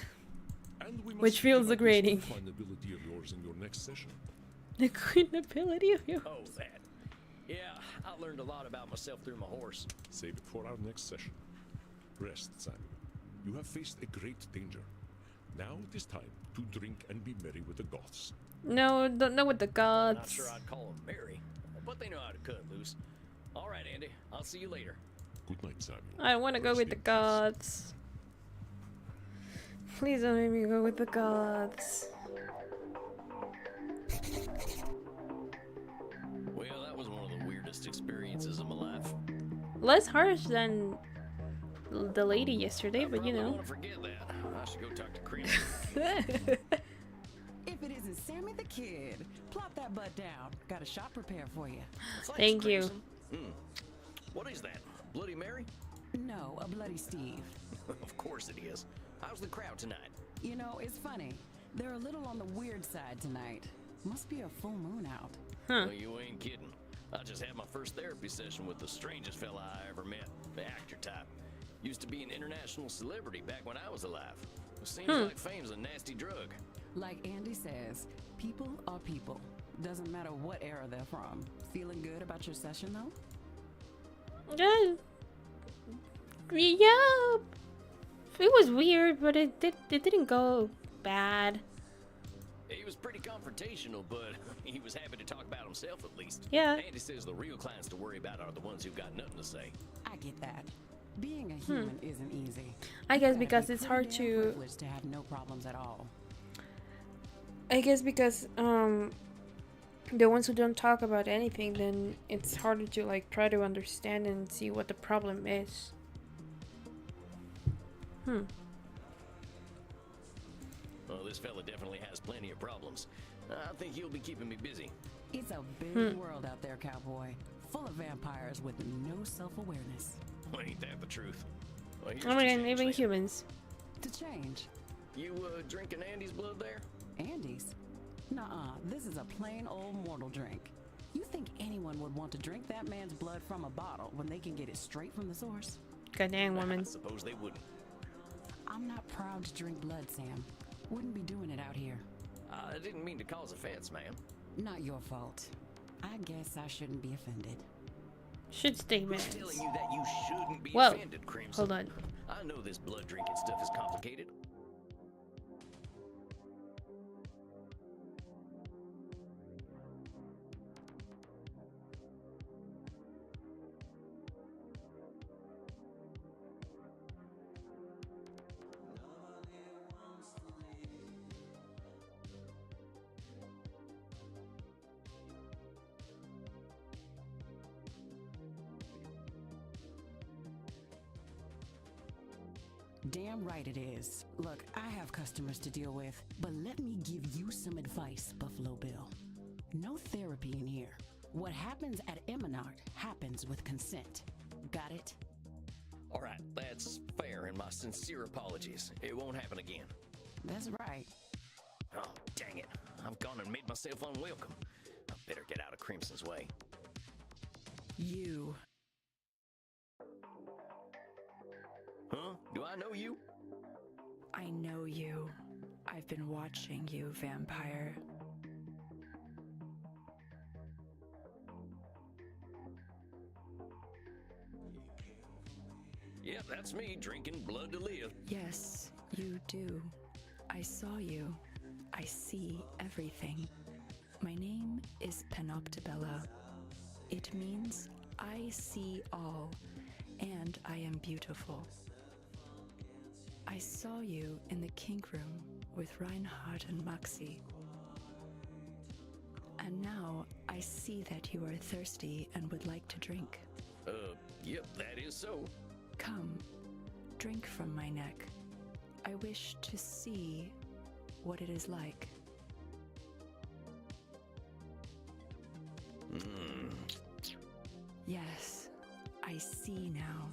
And we must Which feels speak about degrading. this fine ability of yours in your next session. The queen ability of you. Oh, that. Yeah, I learned a lot about myself through my horse. Save it for our next session. Rest, Samuel. You have faced a great danger. Now it is time to drink and be merry with the Goths. No, don't know what the Not gods. sure I'd call them merry, but they know how to cut loose. All right, Andy, I'll see you later. Good night, Samuel. I want to go Rest with the in peace. gods. Please don't make me go with the gods. Well, that was one of the weirdest experiences of my life. Less harsh than the lady yesterday, but you Probably know. want to forget that. I should go talk to Crimson. If it isn't Sammy the Kid, plop that butt down. Got a shot prepared for you. Thanks, Thank you. Crimson. What is that? Bloody Mary? No, a bloody Steve. Of course it is. How's the crowd tonight? You know, it's funny. They're a little on the weird side tonight. Must be a full moon out. Huh. Well, you ain't kidding. I just had my first therapy session with the strangest fella I ever met. The actor type. Used to be an international celebrity back when I was alive. Seems like fame's a nasty drug. Like Andy says, people are people. Doesn't matter what era they're from. Feeling good about your session, though? Yeah. It was weird, but it didn't go bad. He was pretty confrontational, but he was happy to talk about himself at least. Yeah. Andy says the real clients to worry about are the ones who've got nothing to say. I get that. Being a human isn't easy. I You guess gotta because be it's pretty hard damn to. privileged to have no problems at all. I guess because the ones who don't talk about anything, then it's harder to like try to understand and see what the problem is. Well, this fella definitely has plenty of problems. I think he'll be keeping me busy. It's a big world out there, cowboy. Full of vampires with no self-awareness. Well, ain't that the truth? Well, here's I to mean, change, even then. humans. To change. You drinking Andy's blood there? Andy's? Nuh-uh, this is a plain old mortal drink. You think anyone would want to drink that man's blood from a bottle when they can get it straight from the source? God dang, I woman. suppose they wouldn't. I'm not proud to drink blood, Sam. Wouldn't be doing it out here. I didn't mean to cause offense, ma'am. Not your fault. I guess I shouldn't be offended. Should stay Who's mad. telling you that you shouldn't be Whoa. offended, Crimson? Hold on. I know this blood drinking stuff is complicated. Damn right it is. Look, I have customers to deal with, but let me give you some advice, Buffalo Bill. No therapy in here. What happens at Eminard happens with consent. Got it? All right, that's fair, and my sincere apologies. It won't happen again. That's right. Oh, dang it. I've gone and made myself unwelcome. I better get out of Crimson's way. You. Huh? Do I know you? I know you. I've been watching you, vampire. Yep, that's me, drinking blood to live. Yes, you do. I saw you. I see everything. My name is Panoptibella. It means I see all, and I am beautiful. I saw you in the kink room with Reinhardt and Maxi. And now I see that you are thirsty and would like to drink. Yep, that is so. Come, drink from my neck. I wish to see what it is like. Yes, I see now.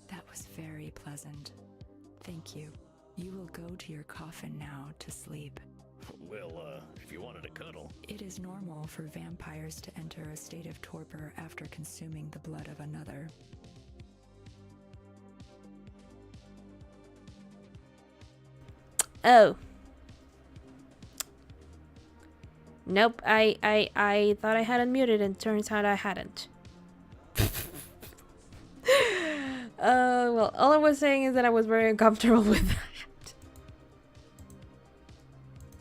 That was very pleasant. Thank you. You will go to your coffin now to sleep. Well, if you wanted a cuddle. It is normal for vampires to enter a state of torpor after consuming the blood of another. Oh. Nope, I thought I had unmuted and turns out I hadn't. Well, all I was saying is that I was very uncomfortable with that.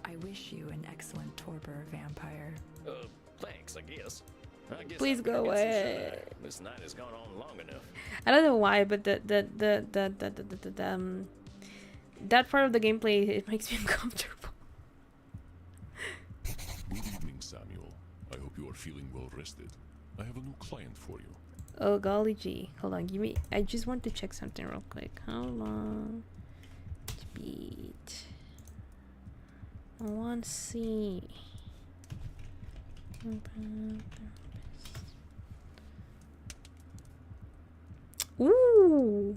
I wish you an excellent torpor, vampire. Thanks, I guess. Please I'm go gonna get some away. shut-eye. This night has gone on long enough. I don't know why, but that part of the gameplay, it makes me uncomfortable. Good evening, Samuel. I hope you are feeling well rested. I have a new client for you. Oh golly gee. Hold on, I just want to check something real quick. Hold on. Speed. I want to see. Ooh.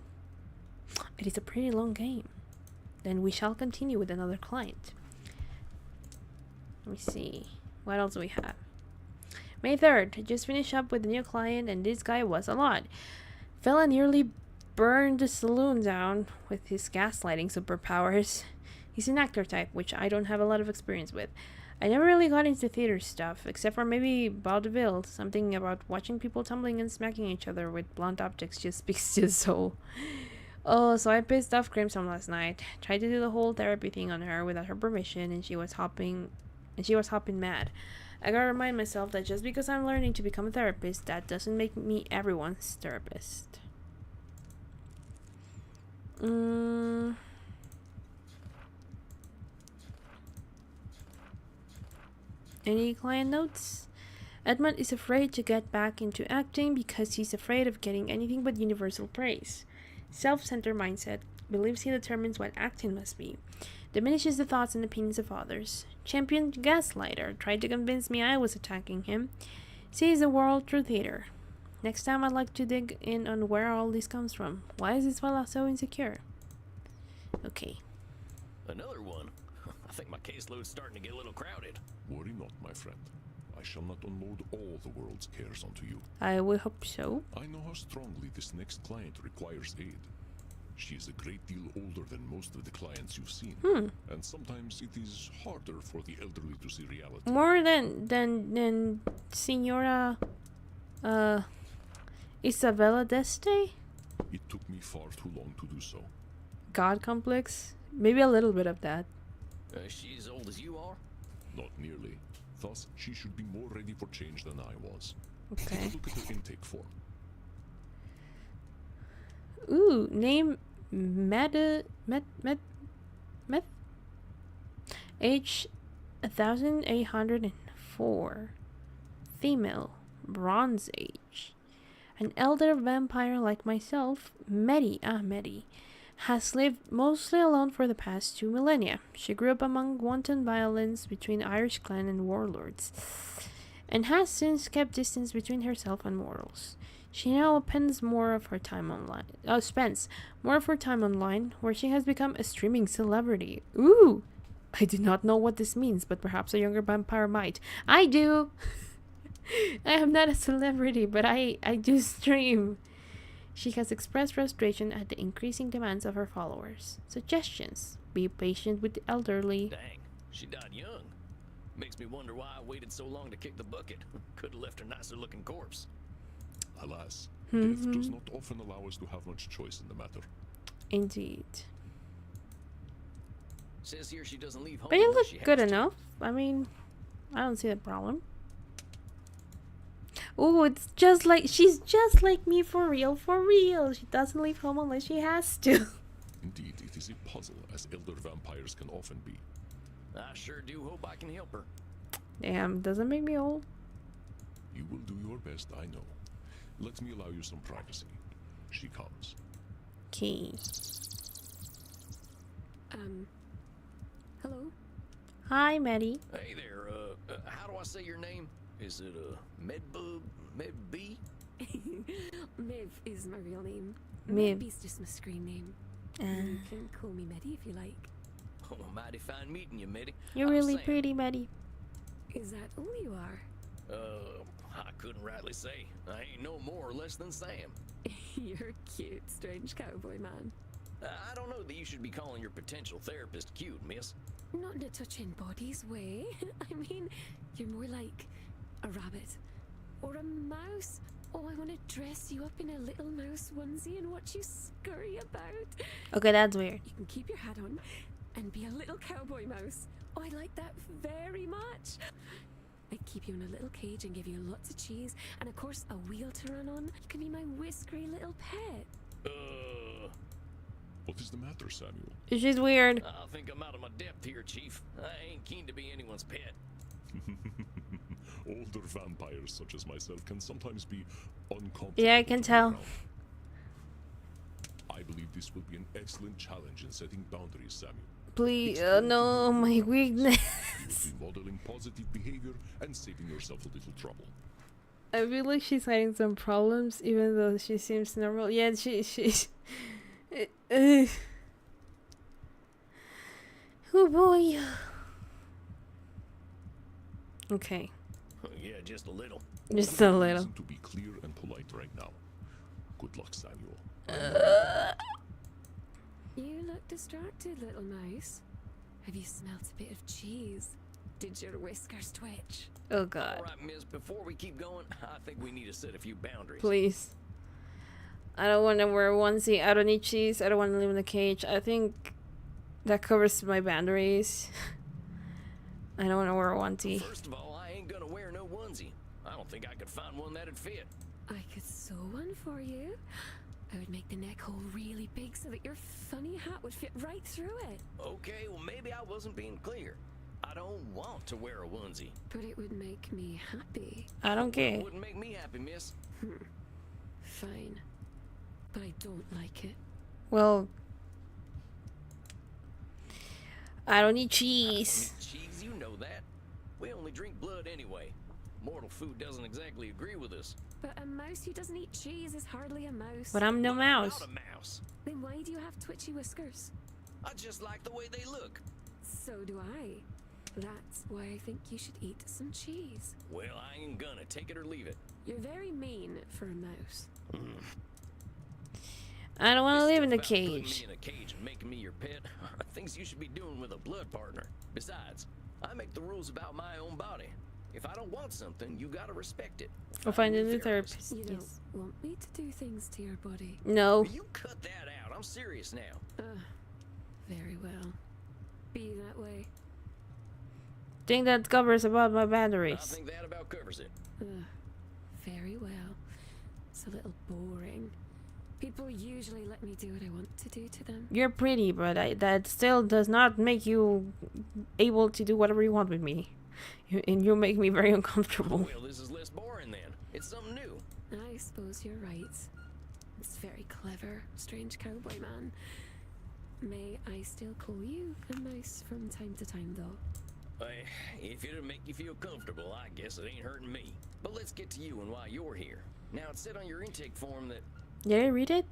It is a pretty long game. Then we shall continue with another client. Let me see. What else do we have? May 3rd. Just finished up with a new client and this guy was a lot. Fella nearly burned the saloon down with his gaslighting superpowers. He's an actor type, which I don't have a lot of experience with. I never really got into theater stuff, except for maybe vaudeville. Something about watching people tumbling and smacking each other with blunt objects just speaks to the soul. Oh, so I pissed off Crimson last night. Tried to do the whole therapy thing on her without her permission, and she was hopping mad. I gotta remind myself that just because I'm learning to become a therapist, that doesn't make me everyone's therapist. Any client notes? Edmund is afraid to get back into acting because he's afraid of getting anything but universal praise. Self-centered mindset, believes he determines what acting must be. Diminishes the thoughts and opinions of others. Champion gaslighter, tried to convince me I was attacking him. Sees the world through theater. Next time I'd like to dig in on where all this comes from. Why is this fella so insecure? Okay. Another one? I think my caseload's starting to get a little crowded. Worry not, my friend. I shall not unload all the world's cares onto you. I will hope so. I know how strongly this next client requires aid. She is a great deal older than most of the clients you've seen. And sometimes it is harder for the elderly to see reality. More than Signora Isabella d'Este? It took me far too long to do so. God complex? Maybe a little bit of that. She as old as you are? Not nearly. Thus, she should be more ready for change than I was. Okay. Take a look at her intake form. Ooh, name Age 1804. Female. Bronze Age. An elder vampire like myself, Medi has lived mostly alone for the past 2 millennia. She grew up among wanton violence between Irish clan and warlords, and has since kept distance between herself and mortals. She now spends more of her time online, where she has become a streaming celebrity. Ooh! I do not know what this means, but perhaps a younger vampire might. I do! I am not a celebrity, but I do stream. She has expressed frustration at the increasing demands of her followers. Suggestions: be patient with the elderly. Dang, she died young. Makes me wonder why I waited so long to kick the bucket. Could have left her nicer looking corpse. Alas, death does not often allow us to have much choice in the matter. Indeed. Says here she doesn't leave home. But you unless look she good has to. enough. I mean, I don't see the problem. Ooh, it's just like, she's just like me for real, for real. She doesn't leave home unless she has to. Indeed, it is a puzzle, as elder vampires can often be. I sure do hope I can help her. Damn, doesn't make me old. You will do your best, I know. Let me allow you some privacy. She comes. Okay. Hello? Hi, Maddie. Hey there, how do I say your name? Is it, Medbug? Medbee? Mev is my real name. Mev. Medby's just my screen name. You can call me Meddy if you like. Oh, mighty fine meeting you, Meddy. You're I'm really Sam. pretty, Maddie. Is that all you are? I couldn't rightly say. I ain't no more or less than Sam. You're cute, strange cowboy man. I don't know that you should be calling your potential therapist cute, miss. Not in a touching bodies way. I mean, you're more like a rabbit or a mouse. Oh, I want to dress you up in a little mouse onesie and watch you scurry about. Okay, that's weird. You can keep your hat on and be a little cowboy mouse. Oh, I like that very much. I'd keep you in a little cage and give you lots of cheese and, of course, a wheel to run on. You can be my whiskery little pet. What is the matter, Samuel? She's weird. I think I'm out of my depth here, Chief. I ain't keen to be anyone's pet. Older vampires such as myself can sometimes be uncomfortable. Yeah, I can to be tell. around. I believe this will be an excellent challenge in setting boundaries, Samuel. Please, no, my weakness. You'll be modeling positive behavior and saving yourself a little trouble. I feel like she's hiding some problems, even though she seems normal. Yeah, she's. Oh boy. Okay, Yeah, just a little. just a little. Listen to be clear and polite right now. Good luck, Samuel. You look distracted, little mouse. Have you smelt a bit of cheese? Did your whiskers twitch? Oh god, All right, miss, before we keep going, I think we need to set a few boundaries. please. I don't want to wear a onesie. I don't need cheese. I don't want to live in a cage. I think that covers my boundaries. I don't want to wear a onesie. First of all, I ain't gonna wear no onesie. I don't think I could find one that'd fit. I could sew one for you. I would make the neck hole really big so that your funny hat would fit right through it. Okay, well, maybe I wasn't being clear. I don't want to wear a onesie. But it would make me happy. I don't It care. wouldn't make me happy, miss. Fine. But I don't like it. Well, I don't need cheese. Cheese, you know that. We only drink blood anyway. Mortal food doesn't exactly agree with us. But a mouse who doesn't eat cheese is hardly a mouse. But I'm no But I'm mouse. not a mouse. Then why do you have twitchy whiskers? I just like the way they look. So do I. That's why I think you should eat some cheese. Well, I ain't gonna. Take it or leave it. You're very mean for a mouse. I don't want to This live in a stuff about putting cage. me in a cage and making me your pet are things you should be doing with a blood partner. Besides, I make the rules about my own body. If I don't want something, you gotta respect it. I'll find a new therapist. You don't Yes. want me to do things to your body. No. You cut that out. I'm serious now. Very well. Be that way. Think that covers about my I boundaries. think that about covers it. Very well. It's a little boring. People usually let me do what I want to do to them. You're pretty, but that still does not make you able to do whatever you want with me. And you make me very uncomfortable. Well, this is less boring then. It's something new. I suppose you're right. It's very clever, strange cowboy man. May I still call you a mouse from time to time, though? If it'll make you feel comfortable, I guess it ain't hurting me. But let's get to you and why you're here. Now, it said on your intake form that... Did I read it?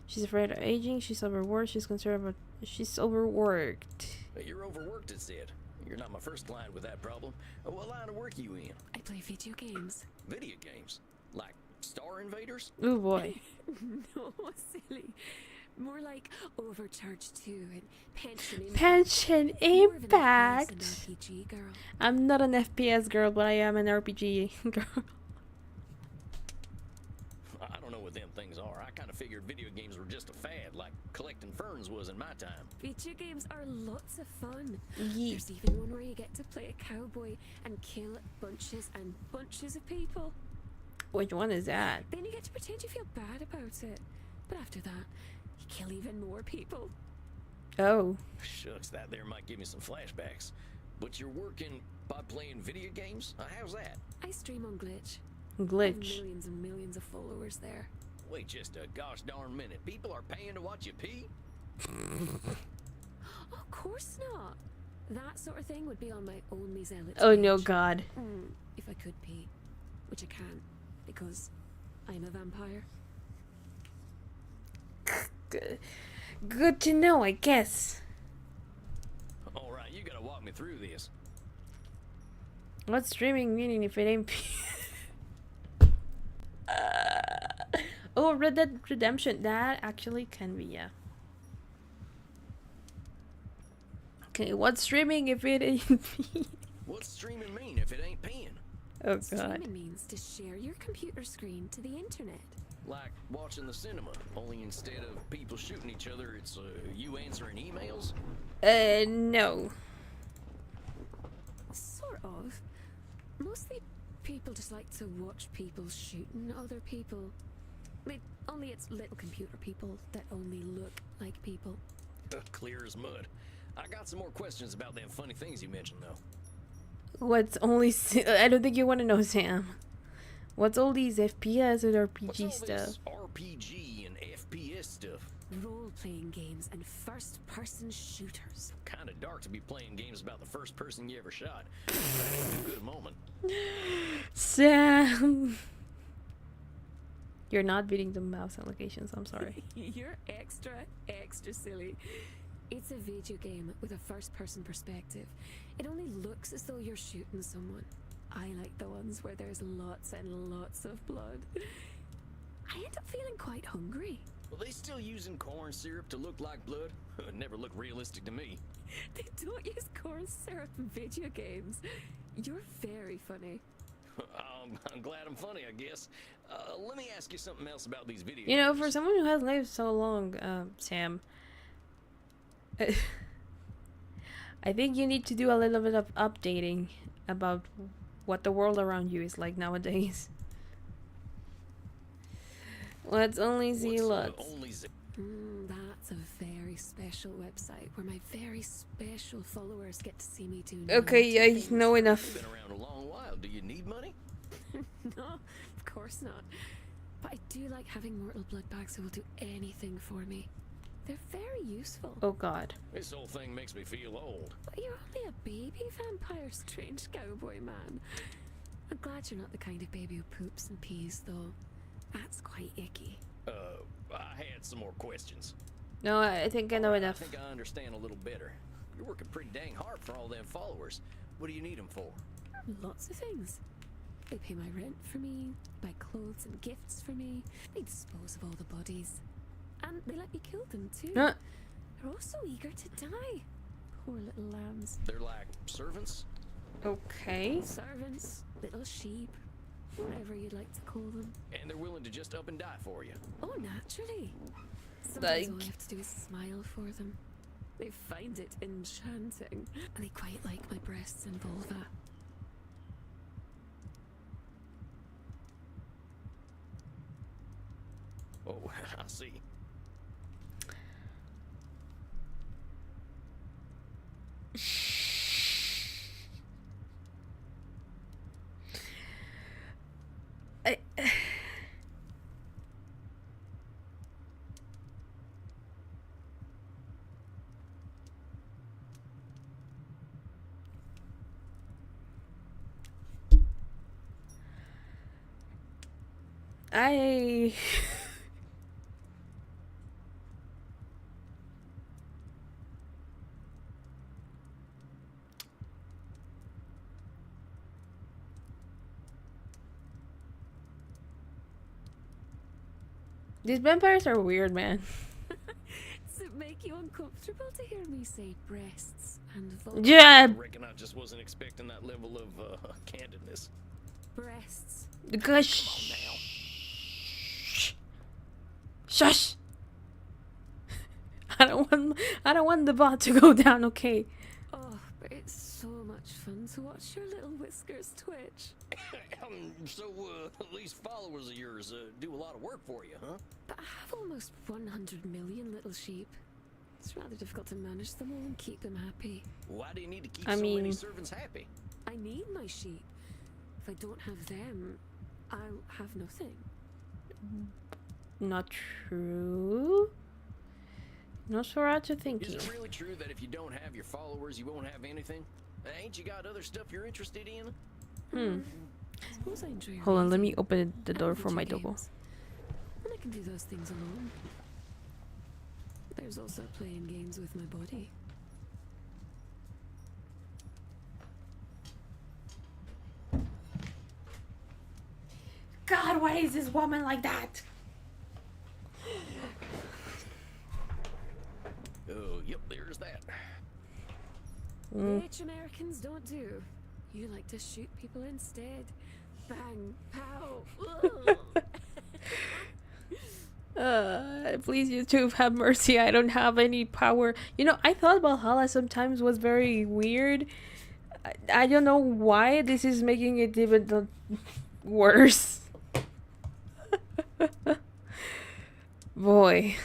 She's afraid of aging. She's overworked. She's concerned about. She's overworked. You're overworked, it said. You're not my first client with that problem. What line of work you in? I play video games. Video games? Like Star Invaders? Oh boy. No, silly. More like Overcharged 2 and Pension Impact. Pension More of an Impact. FPS and RPG girl. I'm not an FPS girl, but I am an RPG girl. I don't know what them things are. I kind of figured video games were just a fad, like collecting ferns was in my time. Video games are lots of fun. Yeah. There's even one where you get to play a cowboy and kill bunches and bunches of people. Which one is that? Then you get to pretend you feel bad about it. But after that, You kill even more people. Oh. Shucks, that there might give me some flashbacks. But you're working by playing video games? How's that? I stream on Glitch. I have Glitch. millions and millions of followers there. Wait just a gosh darn minute. People are paying to watch you pee? Of course not. That sort of thing would be on my only zealots Oh no, page. God. If I could pee, which I can't, because I'm a vampire. Good to know, I guess. Alright, you gotta walk me through this. What's streaming meaning if it ain't oh, Red Dead Redemption. That actually can be, yeah. Okay, what's streaming if it ain't me? What's streaming mean if it ain't peeing? Oh, God. Streaming means to share your computer screen to the internet. Like watching the cinema, only instead of people shooting each other, it's you answering emails? No. Sort of. Mostly people just like to watch people shooting other people. Only it's little computer people that only look like people. Clear as mud. I got some more questions about them funny things you mentioned, though. What's only... I don't think you want to know, Sam. What's all these FPS and What's RPG all stuff? this RPG and FPS stuff? Role-playing games and first-person shooters. Kinda dark to be playing games about the first person you ever shot. Good moment. Sam! You're not beating the mouse allocations, I'm sorry. You're extra silly. It's a video game with a first-person perspective. It only looks as though you're shooting someone. I like the ones where there's lots and lots of blood. I end up feeling quite hungry. Well, they still using corn syrup to look like blood? It never looked realistic to me. They don't use corn syrup in video games. You're very funny. I'm glad I'm funny, I guess. Let me ask you something else about these video You know, games. for someone who has lived so long, Sam, I think you need to do a little bit of updating about what the world around you is like nowadays. Let's only see lots. That's a very special website where my very special followers get to see me do. Okay, I naughty know You've enough. been around a long while. Do you need money? things. No, of course not. But I do like having mortal blood bags who will do anything for me. They're very useful. Oh, God. This whole thing makes me feel old. But you're only a baby vampire, strange cowboy man. I'm glad you're not the kind of baby who poops and pees, though. That's quite icky. I had some more questions. No, I think I know I enough. think I understand a little better. You're working pretty dang hard for all them followers. What do you need them for? Lots of things. They pay my rent for me, buy clothes and gifts for me, they dispose of all the bodies. And they let me kill them too. Huh? They're all so eager to die. Poor little lambs. They're like servants? Okay. Servants, little sheep, whatever you'd like to call them. And they're willing to just up and die for you. Oh, naturally. Sometimes Like- all I have to do is smile for them. They find it enchanting. And they quite like my breasts and vulva. Oh, I see. I... These vampires are weird, man. Does it make you uncomfortable to hear me say breasts and vulva? Yeah, I reckon I just wasn't expecting that level of candidness. Breasts. gosh. Shush. I don't want the bot to go down, okay? Oh, but it's so much fun to watch your little whiskers twitch. So, these followers of yours do a lot of work for you, huh? But I have almost 100 million little sheep. It's rather difficult to manage them all and keep them happy. Why do you need to keep I so many mean- servants happy? I need my sheep. If I don't have them, I'll have nothing. Not true. Not sure how to think Is here. it really true that if you don't have your followers, you won't have anything? Ain't you got other stuff you're interested in? I suppose I enjoy Hold on, let me reading open the and door for my video doggo. games. And I can do those things alone. There's also playing games with my body. God, why is this woman like that? Oh, yep, there's that. Which Americans don't do. You like to shoot people instead. Bang, pow. Ugh. Please, YouTube, have mercy. I don't have any power. You know, I thought Valhalla sometimes was very weird. I don't know why this is making it even worse. Boy.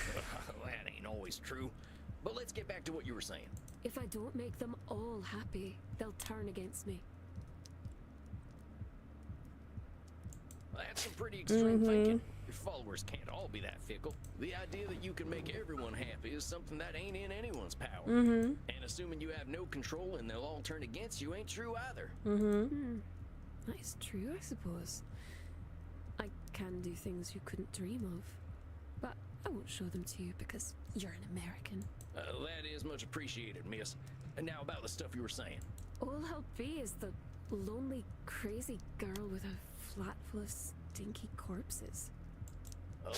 That ain't always true. But let's get back to what you were saying. If I don't make them all happy, they'll turn against me. That's some pretty extreme thinking. Your followers can't all be that fickle. The idea that you can make everyone happy is something that ain't in anyone's power. And assuming you have no control and they'll all turn against you ain't true either. That is true, I suppose. I can do things you couldn't dream of. But I won't show them to you because you're an American. That is much appreciated, miss. And now about the stuff you were saying. All I'll be is the lonely, crazy girl with a flat full of stinky corpses.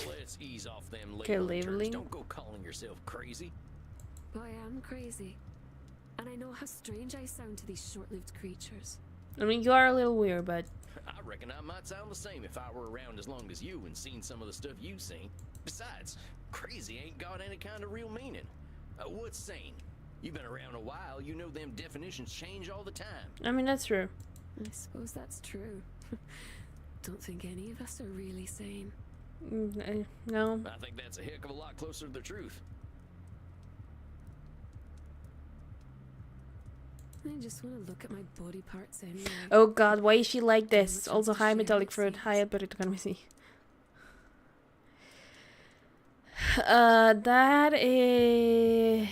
Let's ease off them Okay, labeling terms. labeling. Don't go calling yourself crazy. But I am crazy. And I know how strange I sound to these short-lived creatures. I mean, you are a little weird, but I reckon I might sound the same if I were around as long as you and seen some of the stuff you've seen. Besides, crazy ain't got any kind of real meaning. What's sane? You've been around a while, you know them definitions change all the time. I mean, that's true. I suppose that's true. Don't think any of us are really sane. No. I think that's a heck of a lot closer to the truth. I just want to look at my body parts anyway. Oh God, why is she like this? much Also, to high share, metallic it fruit, seems. high albertic economy. That is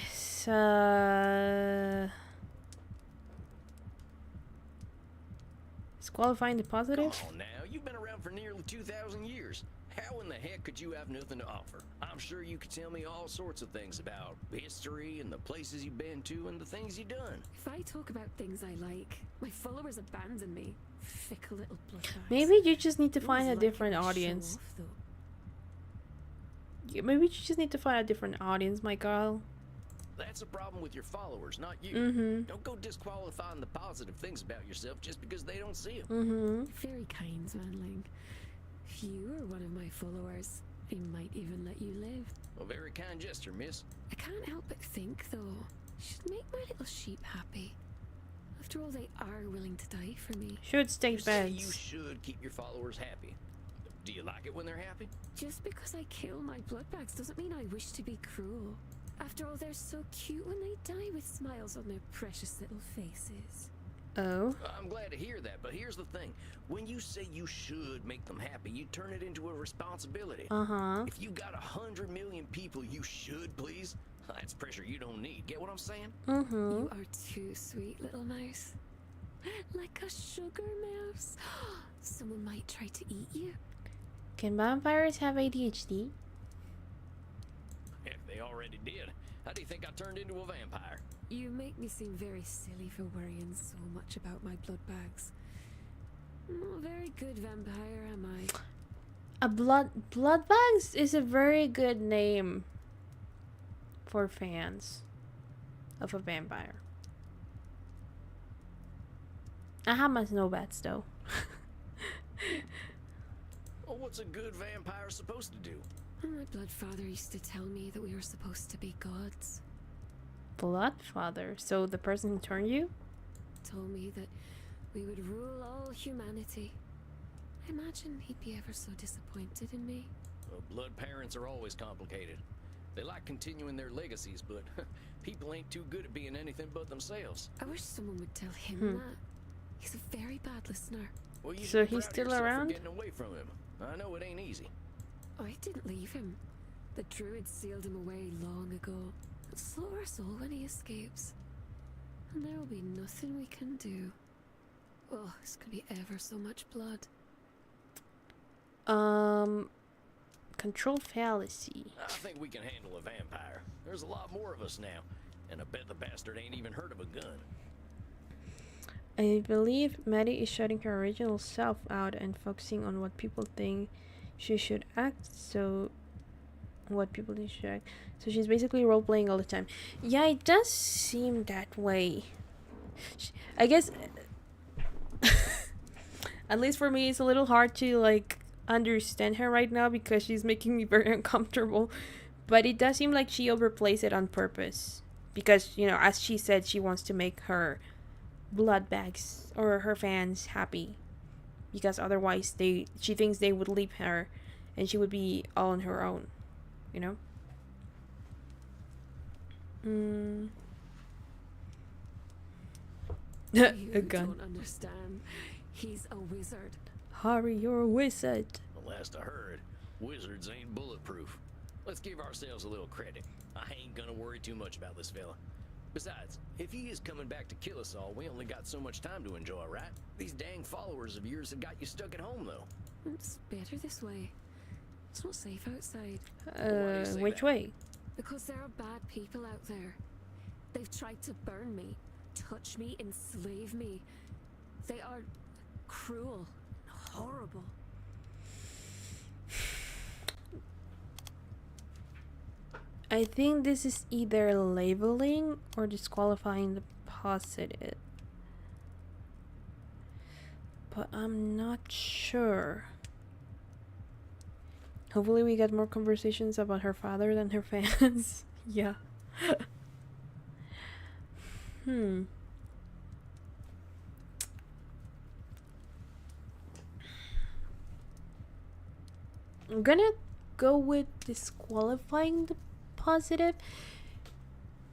disqualifying the positive. Come on now, you've been around for nearly 2,000 years. How in the heck could you have nothing to offer? I'm sure you could tell me all sorts of things about history and the places you've been to and the things you've done. If I talk about things I like, my followers abandon me. Fickle little bloodbags. Maybe you just need to Always find a like different it to show audience. off, though. Yeah, maybe you just need to find a different audience, my girl. That's a problem with your followers, not you. Don't go disqualifying the positive things about yourself just because they don't see them. You're very kind, Manling. If you were one of my followers, I might even let you live. A very kind gesture, miss. I can't help but think, though, I should make my little sheep happy. After all, they are willing to die for me. Should You stake say you beds. should keep your followers happy. Do you like it when they're happy? Just because I kill my bloodbags doesn't mean I wish to be cruel. After all, they're so cute when they die with smiles on their precious little faces. Oh. I'm glad to hear that, but here's the thing. When you say you should make them happy, you turn it into a responsibility. If you got 100 million people you should please, that's pressure you don't need. Get what I'm saying? You are too sweet, little mouse. Like a sugar mouse. Someone might try to eat you. Can vampires have ADHD? Heck, they already did. How do you think I turned into a vampire? You make me seem very silly for worrying so much about my bloodbags. Not a very good vampire, am I? Bloodbags is a very good name for fans of a vampire. I have my snowbats though. Well, what's a good vampire supposed to do? My bloodfather used to tell me that we were supposed to be gods. Bloodfather? So the person who turned you? Told me that we would rule all humanity. imagine he'd be ever so disappointed in me. Well, blood parents are always complicated. They like continuing their legacies, but people ain't too good at being anything but themselves. I wish someone would tell him that. He's a very bad listener. Well, you So should be he's proud of still yourself for around? getting away from him. I know it ain't easy. I didn't leave him. The druid sealed him away long ago. It'll slow our soul when he escapes. And there will be nothing we can do. Oh, it's gonna be ever so much blood. Control fallacy. I think we can handle a vampire. There's a lot more of us now, and I bet the bastard ain't even heard of a gun. I believe Maddie is shutting her original self out and focusing on what people think she should act. So she's basically role playing all the time. Yeah, it does seem that way. I guess at least for me it's a little hard to like understand her right now because she's making me very uncomfortable. But it does seem like she overplays it on purpose. Because, you know, as she said, she wants to make her blood bags or her fans happy. Because otherwise she thinks they would leave her and she would be all on her own. You know? A You gun. don't understand. He's a wizard. Harry, you're a wizard. The last I heard, wizards ain't bulletproof. Let's give ourselves a little credit. I ain't gonna worry too much about this fella. Besides, if he is coming back to kill us all, we only got so much time to enjoy, right? These dang followers of yours have got you stuck at home, though. It's better this way. It's not safe outside. Why do you say Which that? way? Because there are bad people out there. They've tried to burn me, touch me, enslave me. They are cruel, horrible. I think this is either labeling or disqualifying the positive. But I'm not sure. Hopefully we get more conversations about her father than her fans. Yeah. I'm gonna go with disqualifying the positive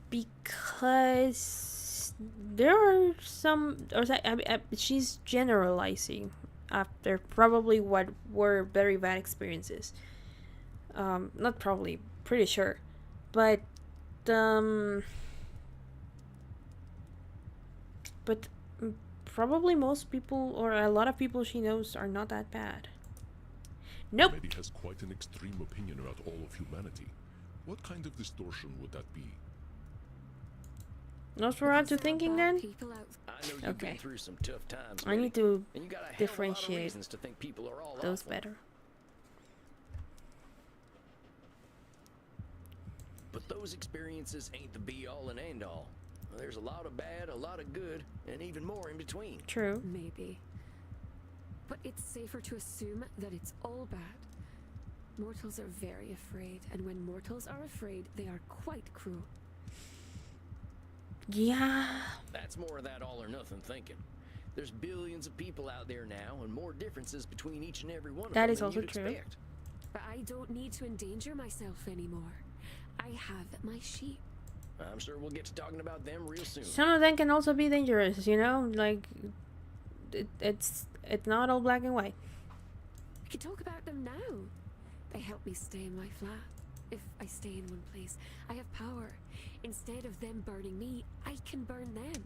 because there are some, she's generalizing after probably what were very bad experiences. Not probably, pretty sure, but probably most people or a lot of people she knows are not that bad. Nope. Mary has quite an extreme opinion about all of humanity. What kind of distortion would that be? Nosferatu There are thinking bad then? people out I know you've Okay. been through some tough times. I need to and you got a hell of a lot of differentiate reasons to think people are all those awful. better. But those experiences ain't the be-all and end-all. There's a lot of bad, a lot of good, and even more in between. True. Maybe. But it's safer to assume that it's all bad. Mortals are very afraid, and when mortals are afraid, they are quite cruel. Yeah. That's more of that all-or-nothing thinking. There's billions of people out there now, and more differences between each and every one of That them is than also you'd true. expect. But I don't need to endanger myself anymore. I have my sheep. I'm sure we'll get to talking about them real soon. Some of them can also be dangerous, you know? Like, it's not all black and white. We can talk about them now. They help me stay in my flat. If I stay in one place, I have power. Instead of them burning me, I can burn them.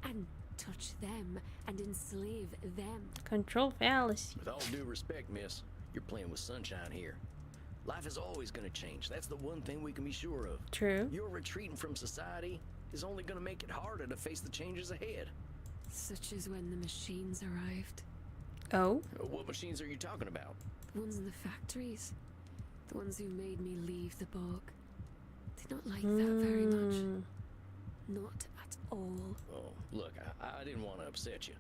And touch them and enslave them. Control fallacy. With all due respect, miss, you're playing with sunshine here. Life is always going to change. That's the one thing we can be sure of. True. Your retreating from society is only going to make it harder to face the changes ahead. Such as when the machines arrived. Oh. What machines are you talking about? The ones in the factories. The ones who made me leave the bog. Did not like that very much. Not at all. Oh, look, I didn't want to upset you.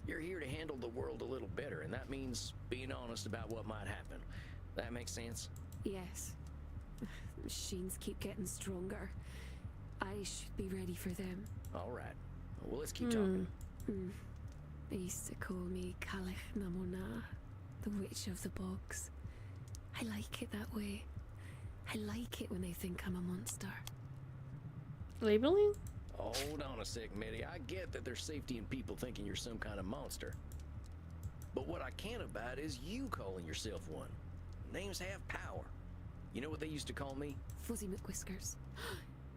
You're here to handle the world a little better, and that means being honest about what might happen. That makes sense? Yes. The machines keep getting stronger. I should be ready for them. All right. Well, let's keep talking. They used to call me Kalech Namona. the witch of the bogs. I like it that way. I like it when they think I'm a monster. Labeling? Hold on a sec, Mitty. I get that there's safety in people thinking you're some kind of monster. But what I can't abide is you calling yourself one. Names have power. You know what they used to call me? Fuzzy McWhiskers.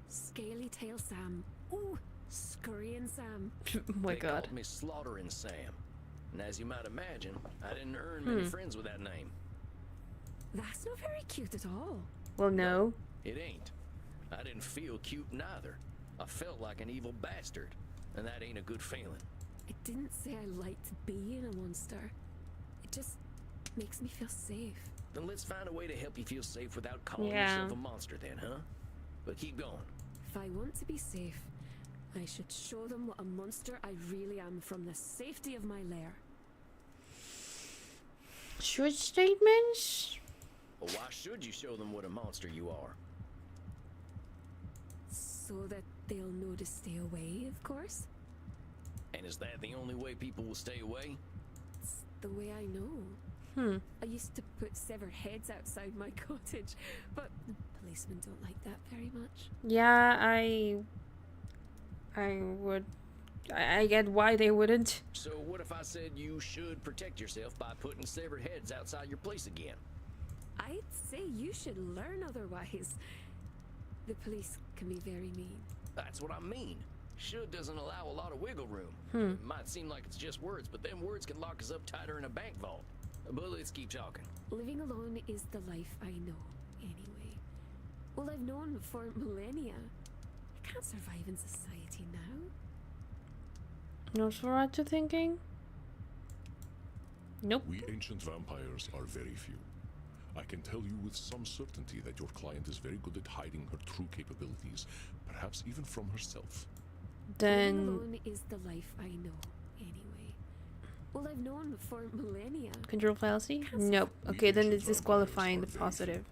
Scaly Tail Sam. Ooh, Scurrying Sam. Oh my They god. called me Slaughtering Sam. And as you might imagine, I didn't earn many friends with that name. That's not very cute at all. Well, no. It ain't. I didn't feel cute neither. I felt like an evil bastard. And that ain't a good feeling. I didn't say I liked being a monster. It just makes me feel safe. Then let's find a way to help you feel safe without calling Yeah. yourself a monster then, huh? But keep going. If I want to be safe, I should show them what a monster I really am from the safety of my lair. Short statements? Well, why should you show them what a monster you are? So that they'll know to stay away, of course. And is that the only way people will stay away? It's the way I know. I used to put severed heads outside my cottage, but the policemen don't like that very much. Yeah, I get why they wouldn't. So what if I said you should protect yourself by putting severed heads outside your place again? I'd say you should learn otherwise. The police can be very mean. That's what I mean. Should doesn't allow a lot of wiggle room. It might seem like it's just words, but them words can lock us up tighter in a bank vault. But let's keep talking. Living alone is the life I know, anyway. Well, I've known for millennia. I can't survive in society now. Nosferatu thinking? Nope. We ancient vampires are very few. I can tell you with some certainty that your client is very good at hiding her true capabilities, perhaps even from herself. Living Then alone is the life I know, anyway. Well, I've known for millennia. control fallacy? Can't Nope. We Okay, then ancient it's disqualifying the vampires are very positive.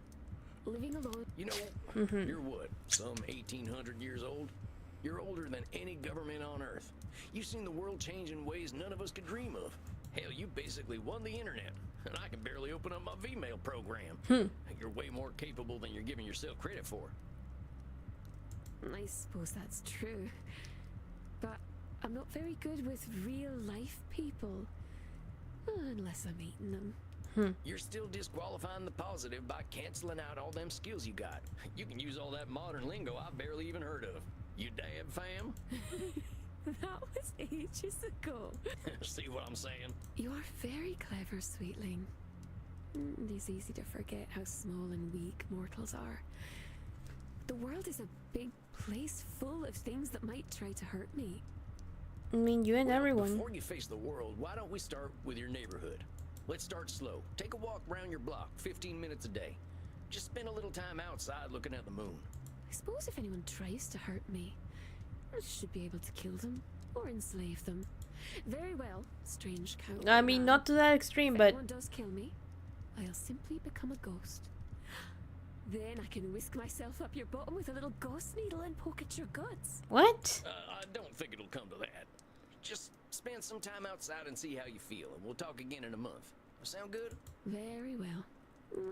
Living alone. You know, you're what, some 1,800 years old? You're older than any government on Earth. You've seen the world change in ways none of us could dream of. Hell, you basically won the internet, and I can barely open up my Vmail program. You're way more capable than you're giving yourself credit for. I suppose that's true. But I'm not very good with real life people. Unless I'm eating them. You're still disqualifying the positive by canceling out all them skills you got. You can use all that modern lingo I barely even heard of. You dab fam? That was ages ago. See what I'm saying? You are very clever, sweetling. It is easy to forget how small and weak mortals are. The world is a big place full of things that might try to hurt me. I mean, you and Well, everyone. Before you face the world, why don't we start with your neighborhood? Let's start slow. Take a walk around your block, 15 minutes a day. Just spend a little time outside looking at the moon. I suppose if anyone tries to hurt me, I should be able to kill them or enslave them. Very well, strange cow. I mean, not to that extreme, If but anyone does kill me, I'll simply become a ghost. Then I can whisk myself up your bottom with a little ghost needle and poke at your guts. what? I don't think it'll come to that. Just spend some time outside and see how you feel, and we'll talk again in a month. Sound good? Very well.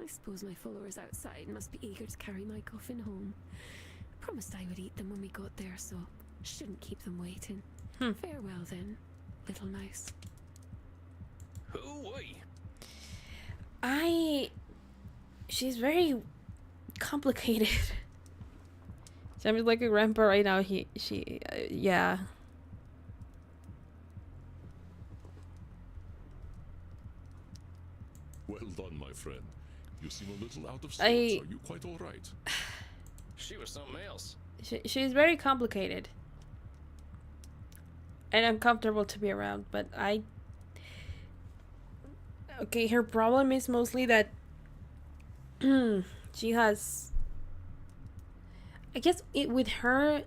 I suppose my followers outside must be eager to carry my coffin home. I promised I would eat them when we got there, so shouldn't keep them waiting. Farewell then, little mouse. Hoo-wee! She's very complicated. Sounds like a grandpa right now. Yeah. Well done, my friend. You seem a little out of sorts. I- Are you quite all right? She was something else. She's very complicated. And uncomfortable to be around, but okay, her problem is mostly that she has, I guess with her,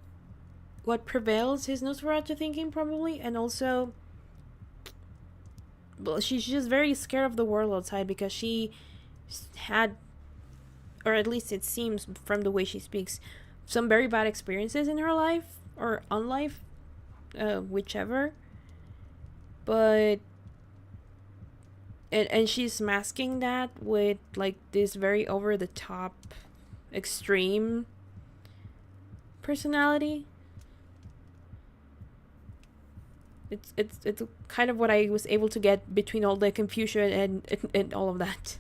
what prevails is Nosferatu thinking probably, and also, well, she's just very scared of the world outside because she had, or at least it seems from the way she speaks, some very bad experiences in her life, or on life, whichever. But And she's masking that with like this very over the top extreme personality. It's kind of what I was able to get between all the confusion and all of that.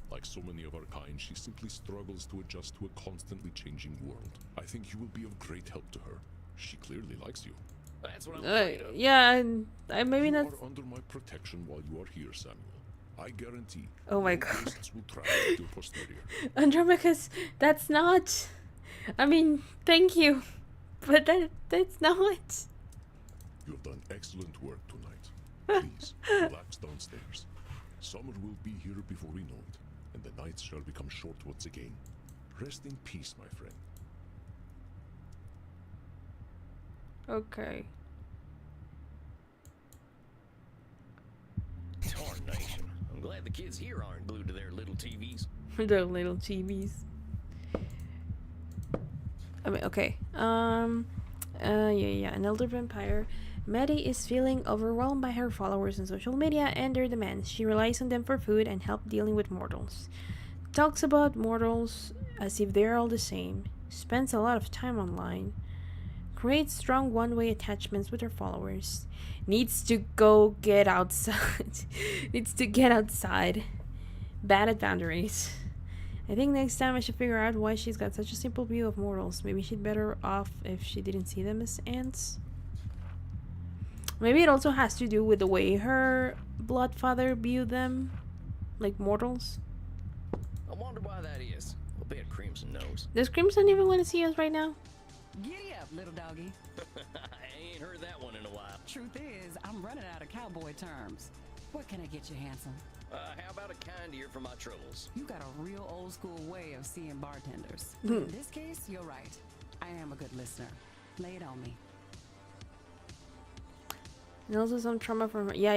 Like so many of our kind, she simply struggles to adjust to a constantly changing world. I think you will be of great help to her. She clearly likes you. That's what I'm afraid of. Yeah, I maybe You not. are under my protection while you are here, Samuel. I guarantee. Oh my no god. ghosts will travel with your posterior. Andromachus, that's not. I mean, thank you, but that's not. You have done excellent work tonight. Please, relax downstairs. Summer will be here before we know it, and the nights shall become short once again. Rest in peace, my friend. Okay. Tarnation. I'm glad the kids here aren't glued to their little TVs. The little TVs. I mean, okay. Yeah. An elder vampire. Maddie is feeling overwhelmed by her followers on social media and their demands. She relies on them for food and help dealing with mortals. Talks about mortals as if they're all the same. Spends a lot of time online. Creates strong one-way attachments with her followers. Needs to go get outside. Needs to get outside. Bad at boundaries. I think next time I should figure out why she's got such a simple view of mortals. Maybe she'd better off if she didn't see them as ants. Maybe it also has to do with the way her blood father viewed them. Like mortals. I wonder why that is. I'll bet Crimson knows. Does Crimson even want to see us right now? Giddy up, little doggy. I ain't heard that one in a while. Truth is, I'm running out of cowboy terms. What can I get you, handsome? How about a kind ear for my troubles? You got a real old school way of seeing bartenders. In this case, you're right. I am a good listener. Lay it on me. And also some trauma from... Yeah.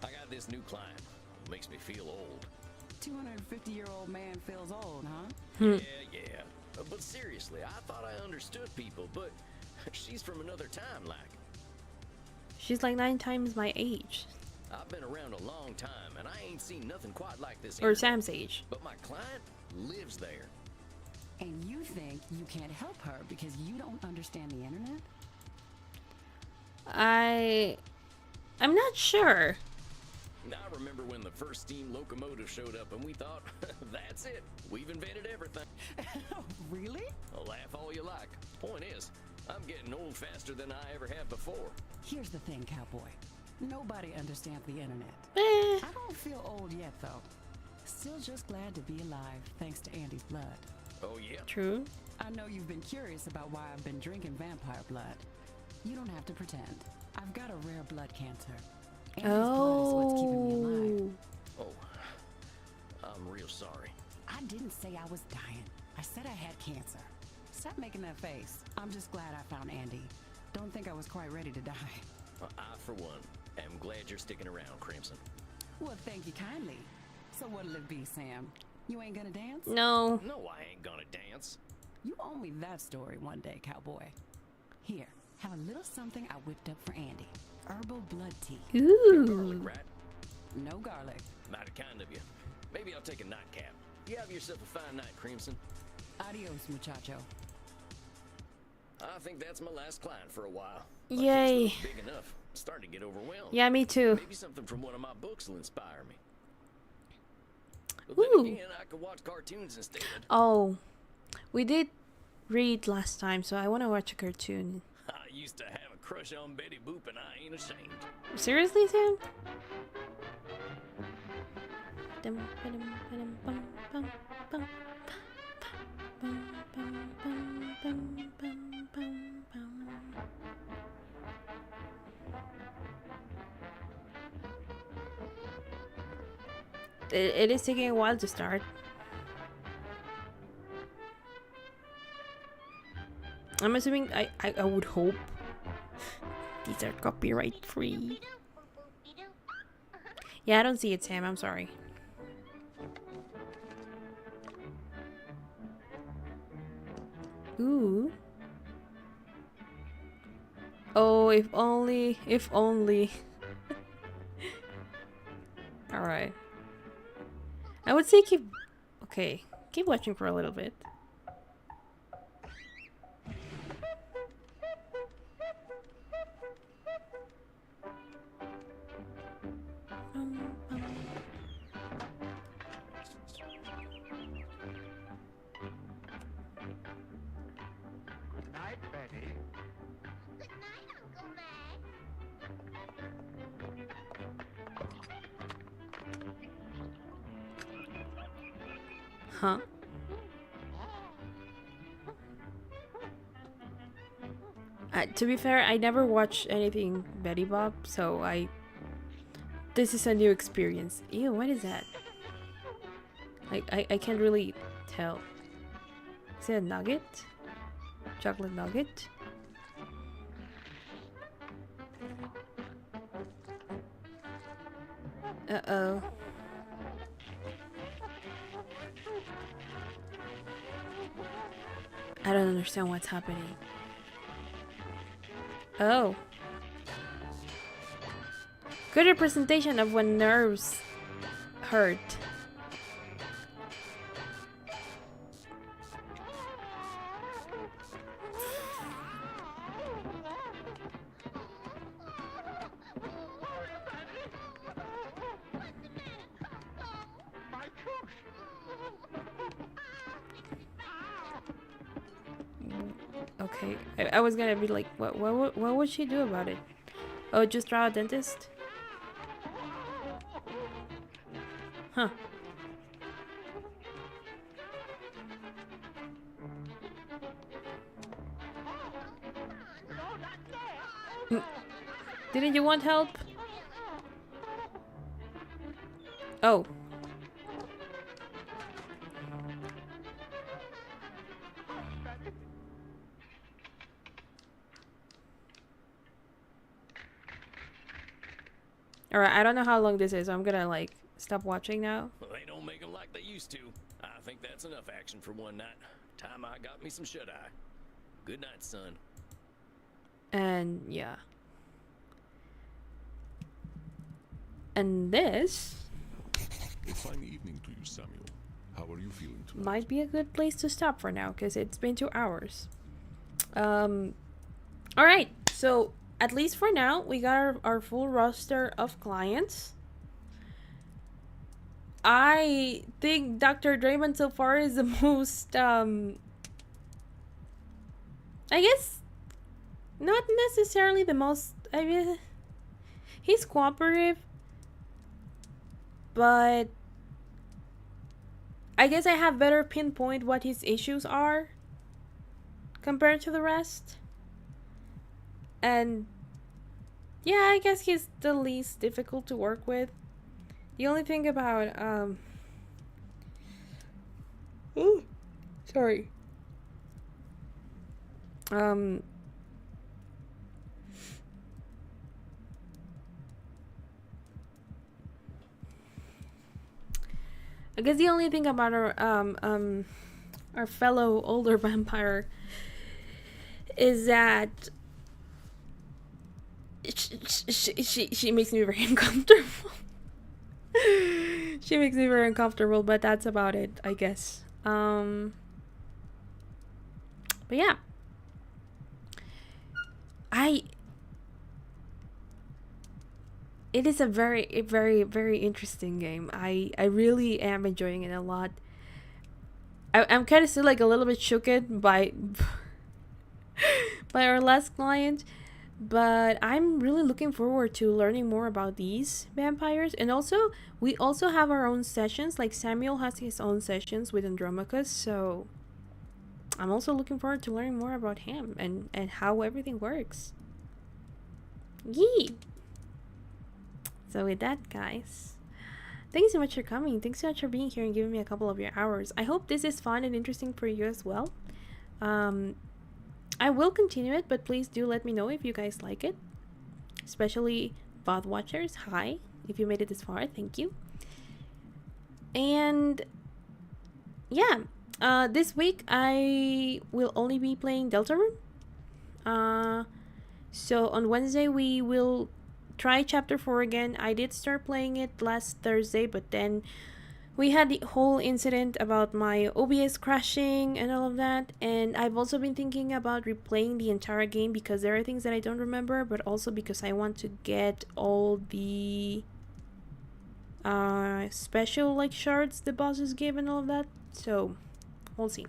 I got this new client. Makes me feel old. 250-year-old man feels old, huh? Yeah. But seriously, I thought I understood people, but she's from another time, like. She's like 9 times my age. I've been around a long time, and I ain't seen nothing quite like this. Or Sam's age. But my client lives there. And you think you can't help her because you don't understand the internet? I'm not sure. I remember when the first steam locomotive showed up, and we thought, that's it. We've invented everything. Really? Laugh all you like. Point is, I'm getting old faster than I ever have before. Here's the thing, cowboy. Nobody understands the internet. Eh. I don't feel old yet, though. Still just glad to be alive, thanks to Andy's blood. Oh, yeah? True. I know you've been curious about why I've been drinking vampire blood. You don't have to pretend. I've got a rare blood cancer. Andy's blood is what's keeping me alive. Oh, I'm real sorry. I didn't say I was dying. I said I had cancer. Stop making that face. I'm just glad I found Andy. Don't think I was quite ready to die. I, for one, am glad you're sticking around, Crimson. Well, thank you kindly. So what'll it be, Sam? You ain't gonna dance? No. No, I ain't gonna dance. You owe me that story one day, cowboy. Here, have a little something I whipped up for Andy. Herbal blood tea. Garlic, Ooh. right? No garlic. Mighty kind of you. Maybe I'll take a nightcap. You have yourself a fine night, Crimson. Adios, muchacho. I think that's my last client for a while. Yay. My caseload's big enough. I'm starting to get overwhelmed. Yeah, me too. Maybe something from one of my books will inspire me. But Ooh. then again, I could watch cartoons instead. Oh, we did read last time, so I want to watch a cartoon. I used to have a crush on Betty Boop, and I ain't ashamed. Seriously, Sam? It is taking a while to start. I'm assuming I would hope these are copyright free. Yeah, I don't see it, Sam. I'm sorry. Ooh. Oh, if only, if only. Alright. I would say keep... Okay, keep watching for a little bit. Good night, Betty. Huh? To be fair, I never watched anything Betty Bob, so this is a new experience. Ew, what is that? Like, I can't really tell. Is it a nugget? Chocolate nugget? Uh-oh. I don't understand what's happening. Oh. Good representation of when nerves hurt. Okay, I was gonna be like, what would she do about it? Oh, just draw a dentist? Huh. Didn't you want help? Oh. Alright, I don't know how long this is, so I'm gonna like stop watching now. Well, they don't make them like they used to. I think that's enough action for one night. Time I got me some shut-eye. Good night, son. And yeah. And this A fine evening to you, Samuel. How are you feeling tonight? might be a good place to stop for now, because it's been 2 hours. Alright, so at least for now, we got our full roster of clients. I think Dr. Draymond so far is the most, I guess, not necessarily the most, I mean, he's cooperative, but I guess I have better pinpoint what his issues are compared to the rest. And yeah, I guess he's the least difficult to work with. The only thing about ooh, sorry. I guess the only thing about our fellow older vampire is that she makes me very uncomfortable. She makes me very uncomfortable, but that's about it, I guess. But yeah. It is a very interesting game. I really am enjoying it a lot. I'm kind of still like a little bit shooked by by our last client, but I'm really looking forward to learning more about these vampires. And also, we also have our own sessions. Like Samuel has his own sessions with Andromachus, so I'm also looking forward to learning more about him and how everything works. Yee! So with that, guys, thank you so much for coming. Thanks so much for being here and giving me a couple of your hours. I hope this is fun and interesting for you as well. I will continue it, but please do let me know if you guys like it. Especially VOD watchers. Hi. If you made it this far, thank you. And yeah, this week I will only be playing Deltarune. So on Wednesday we will try chapter 4 again. I did start playing it last Thursday, but then we had the whole incident about my OBS crashing and all of that, and I've also been thinking about replaying the entire game because there are things that I don't remember, but also because I want to get all the special like shards the bosses give and all of that. So we'll see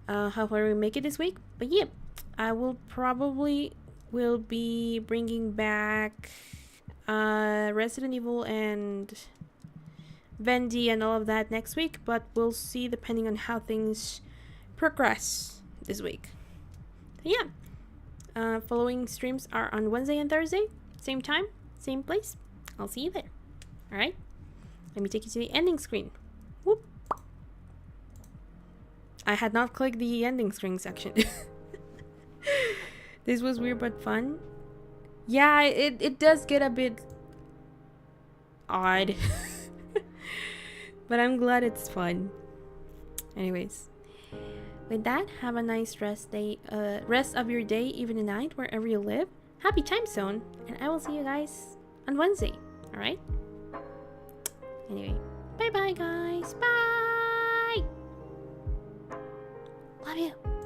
how far we make it this week. But yeah, I will be bringing back Resident Evil and Vendy and all of that next week, but we'll see depending on how things progress this week. So yeah, following streams are on Wednesday and Thursday, same time, same place. I'll see you there. Alright, let me take you to the ending screen. Whoop. I had not clicked the ending screen section. This was weird but fun. Yeah, it does get a bit odd. But I'm glad it's fun. Anyways, with that, have a nice rest of your day, even night, wherever you live. Happy time zone, and I will see you guys on Wednesday. All right. Anyway, bye bye, guys. Bye. Love you.